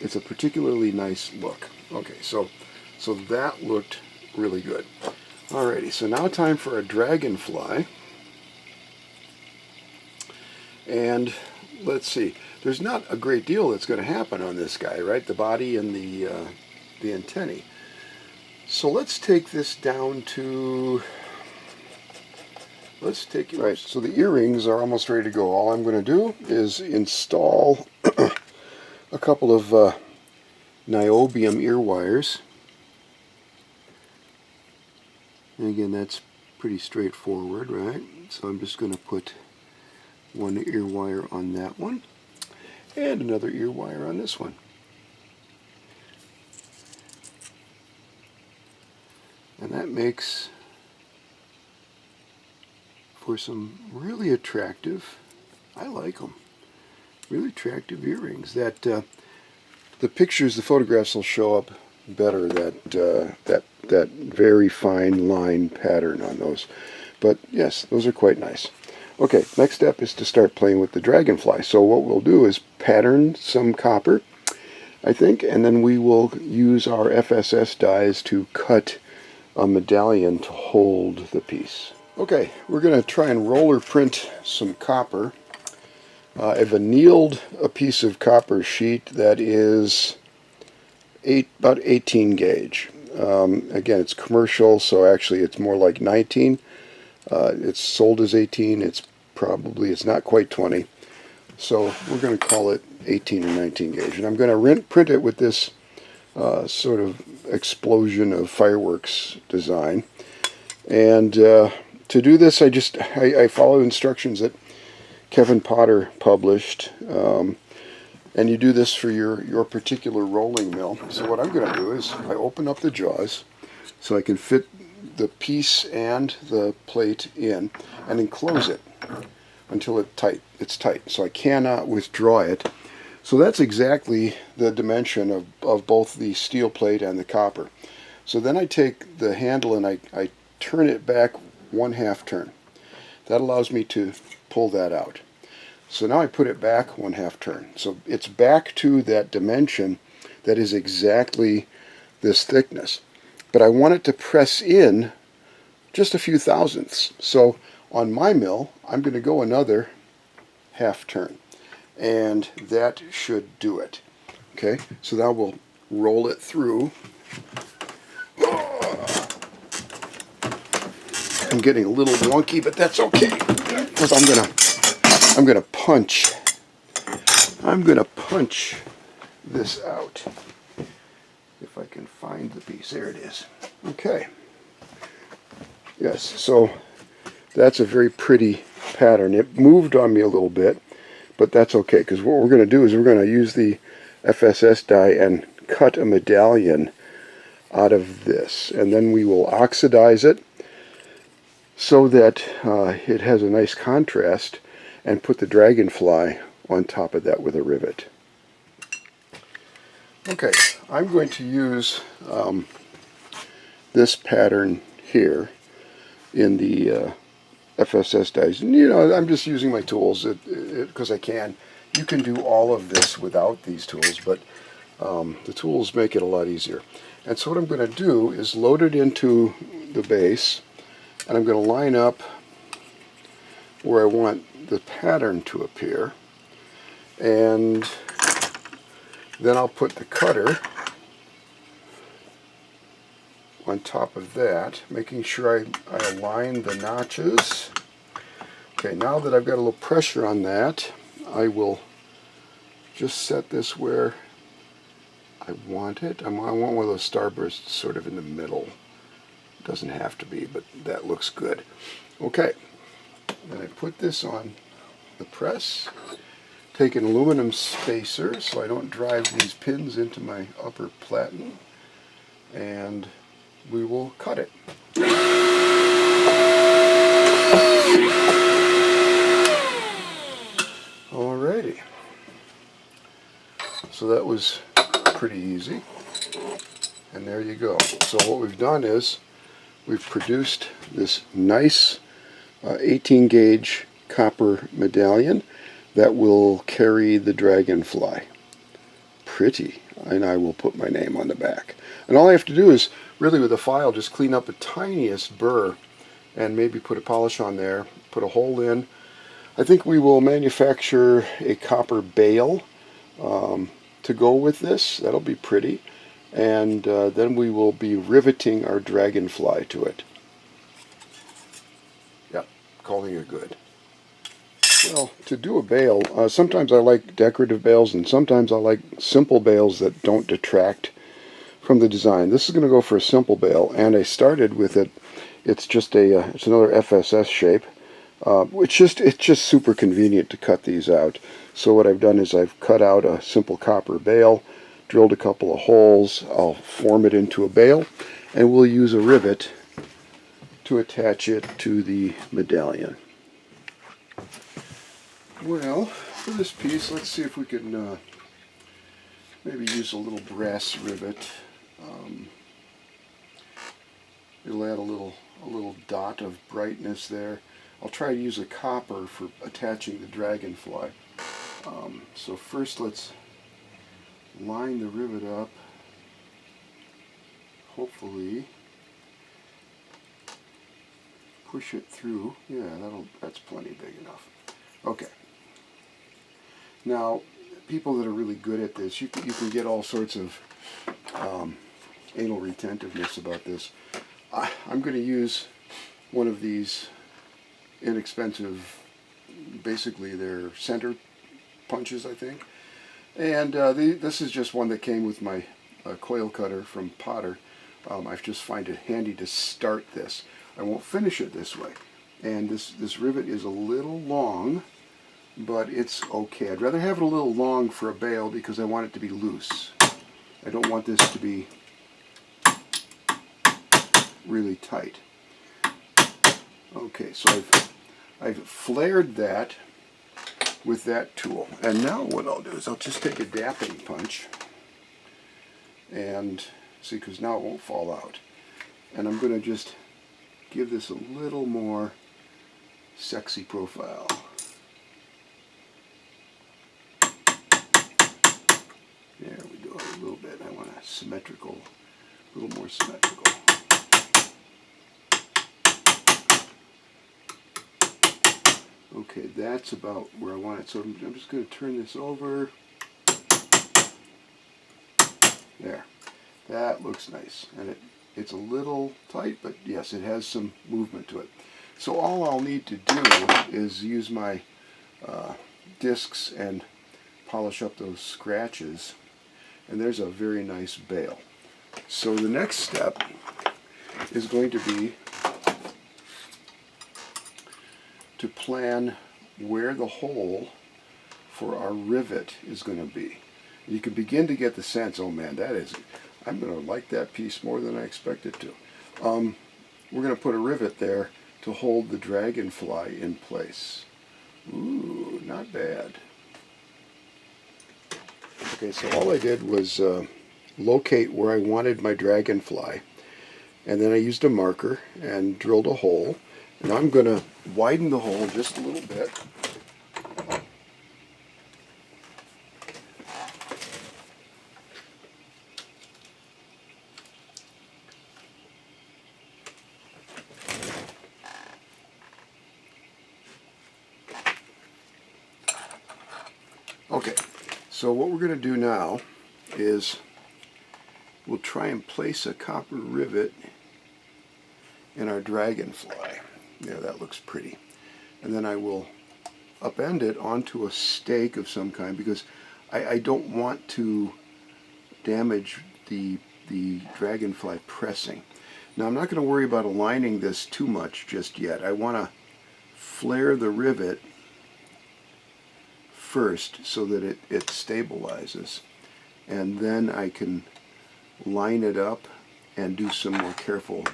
It's a particularly nice look. Okay, so that looked really good. Alrighty, so now time for a dragonfly. And let's see, there's not a great deal that's going to happen on this guy, right? The body and the antennae. So let's take this down to, let's take it, right, so the earrings are almost ready to go. All I'm going to do is install a couple of niobium ear wires. And again, that's pretty straightforward, right? So I'm just going to put one ear wire on that one and another ear wire on this one. And that makes for some really attractive, I like them, really attractive earrings. That the pictures, the photographs will show up better, that very fine line pattern on those. But yes, those are quite nice. Okay, next step is to start playing with the dragonfly. So what we'll do is pattern some copper, I think, and then we will use our FSS dies to cut a medallion to hold the piece. Okay, we're going to try and roller print some copper. I've annealed a piece of copper sheet that is about 18 gauge. Again, it's commercial, so actually it's more like 19. It's sold as 18. It's not quite 20. So we're going to call it 18 or 19 gauge. And I'm going to print it with this sort of explosion of fireworks design. And to do this, I follow instructions that Kevin Potter published. And you do this for your particular rolling mill. So what I'm going to do is I open up the jaws. so I can fit the piece and the plate in and then close it until it's tight. So I cannot withdraw it. So that's exactly the dimension of both the steel plate and the copper. So then I take the handle and I turn it back 1/2 turn. That allows me to pull that out. So now I put it back 1/2 turn. So it's back to that dimension that is exactly this thickness. But I want it to press in just a few thousandths. So on my mill, I'm going to go another 1/2 turn. And that should do it. Okay, so now we'll roll it through. I'm getting a little wonky, but that's okay, because I'm gonna punch this out. If I can find the piece, there it is. Okay. Yes, so that's a very pretty pattern. It moved on me a little bit, but that's okay, because what we're going to do is we're going to use the FSS die and cut a medallion out of this, and then we will oxidize it so that it has a nice contrast, and put the dragonfly on top of that with a rivet. Okay, I'm going to use this pattern here in the FSS dies. And, you know, I'm just using my tools because I can. You can do all of this without these tools, but the tools make it a lot easier. And so what I'm going to do is load it into the base, and I'm going to line up where I want the pattern to appear, and then I'll put the cutter on top of that, making sure I align the notches. Okay, now that I've got a little pressure on that, I will just set this where I want it. I want one of those starbursts sort of in the middle. It doesn't have to be, but that looks good. Okay, then I put this on the press. Take an aluminum spacer so I don't drive these pins into my upper platen, and we will cut it. Alrighty. So that was pretty easy. And there you go. So what we've done is we've produced this nice 18 gauge copper medallion that will carry the dragonfly. Pretty. And I will put my name on the back. And all I have to do is, really with a file, just clean up the tiniest burr and maybe put a polish on there, put a hole in. I think we will manufacture a copper bail to go with this. That'll be pretty. And then we will be riveting our dragonfly to it. Yep, calling it good. Well, to do a bail, sometimes I like decorative bails, and sometimes I like simple bails that don't detract from the design. This is going to go for a simple bail, and I started with it. It's just it's another FSS shape. It's just super convenient to cut these out. So what I've done is I've cut out a simple copper bail, drilled a couple of holes. I'll form it into a bail, and we'll use a rivet to attach it to the medallion. Well, for this piece, let's see if we can maybe use a little brass rivet. It'll add a little dot of brightness there. I'll try to use a copper for attaching the dragonfly. So first let's line the rivet up. Hopefully push it through. Yeah, that's plenty big enough. Okay. Now, people that are really good at this, you can get all sorts of anal retentiveness about this. I'm going to use one of these inexpensive, basically they're center punches, I think. And this is just one that came with my coil cutter from Potter. I just find it handy to start this. I won't finish it this way. And this rivet is a little long, but it's okay. I'd rather have it a little long for a bail because I want it to be loose. I don't want this to be really tight. Okay, so I've flared that with that tool. And now what I'll do is I'll just take a dapping punch and see, because now it won't fall out. And I'm going to just give this a little more sexy profile. There we go, a little bit. I want a symmetrical, a little more symmetrical. Okay, that's about where I want it. So I'm just going to turn this over. There. That looks nice. And it's a little tight, but yes, it has some movement to it. So all I'll need to do is use my discs and polish up those scratches. And there's a very nice bail. So the next step is going to be to plan where the hole for our rivet is going to be. You can begin to get the sense, oh man, I'm going to like that piece more than I expected to. We're going to put a rivet there to hold the dragonfly in place. Ooh, not bad. Okay, so all I did was locate where I wanted my dragonfly, and then I used a marker and drilled a hole. And I'm going to widen the hole just a little bit. Okay, so what we're going to do now is we'll try and place a copper rivet in our dragonfly. Yeah, that looks pretty. And then I will upend it onto a stake of some kind, because I don't want to damage the dragonfly pressing. Now I'm not going to worry about aligning this too much just yet. I want to flare the rivet first so that it stabilizes, and then I can line it up and do some more careful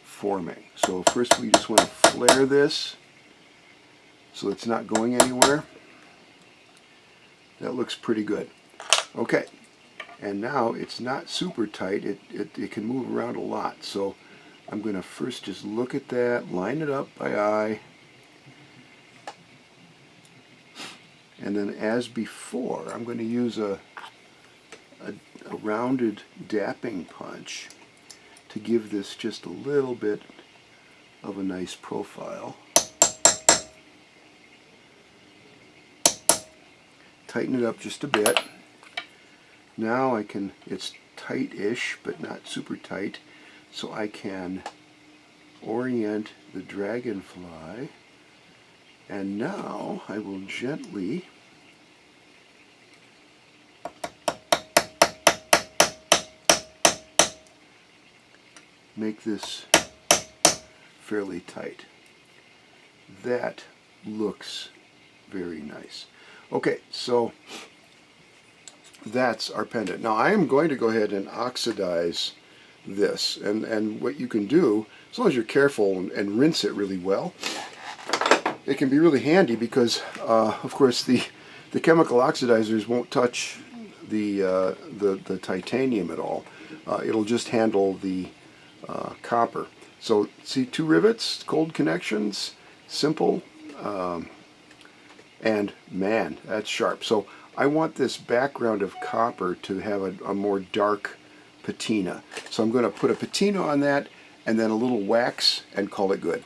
forming. So first we just want to flare this so it's not going anywhere. That looks pretty good. Okay, and now it's not super tight. It can move around a lot. So I'm going to first just look at that, line it up by eye, and then as before I'm going to use a rounded dapping punch to give this just a little bit of a nice profile. Tighten it up just a bit. Now it's tight-ish but not super tight, so I can orient the dragonfly, and now I will gently make this fairly tight. That looks very nice. Okay, so that's our pendant. Now I am going to go ahead and oxidize this, and what you can do, as long as you're careful and rinse it really well, it can be really handy because of course the chemical oxidizers won't touch the titanium at all. It'll just handle the copper. So see, 2 rivets, cold connections, simple, and man, that's sharp. So I want this background of copper to have a more dark patina. So I'm going to put a patina on that and then a little wax and call it good.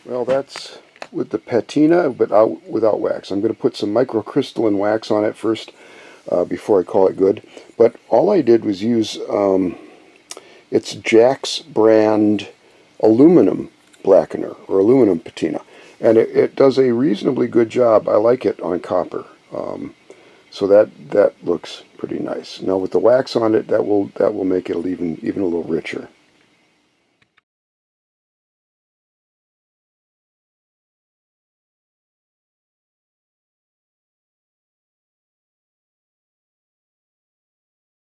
Well, that's with the patina but without wax. I'm going to put some microcrystalline wax on it first before I call it good. But all I did was use it's Jack's brand aluminum blackener or aluminum patina, and it does a reasonably good job. I like it on copper, so that looks pretty nice. Now with the wax on it, that will make it even a little richer.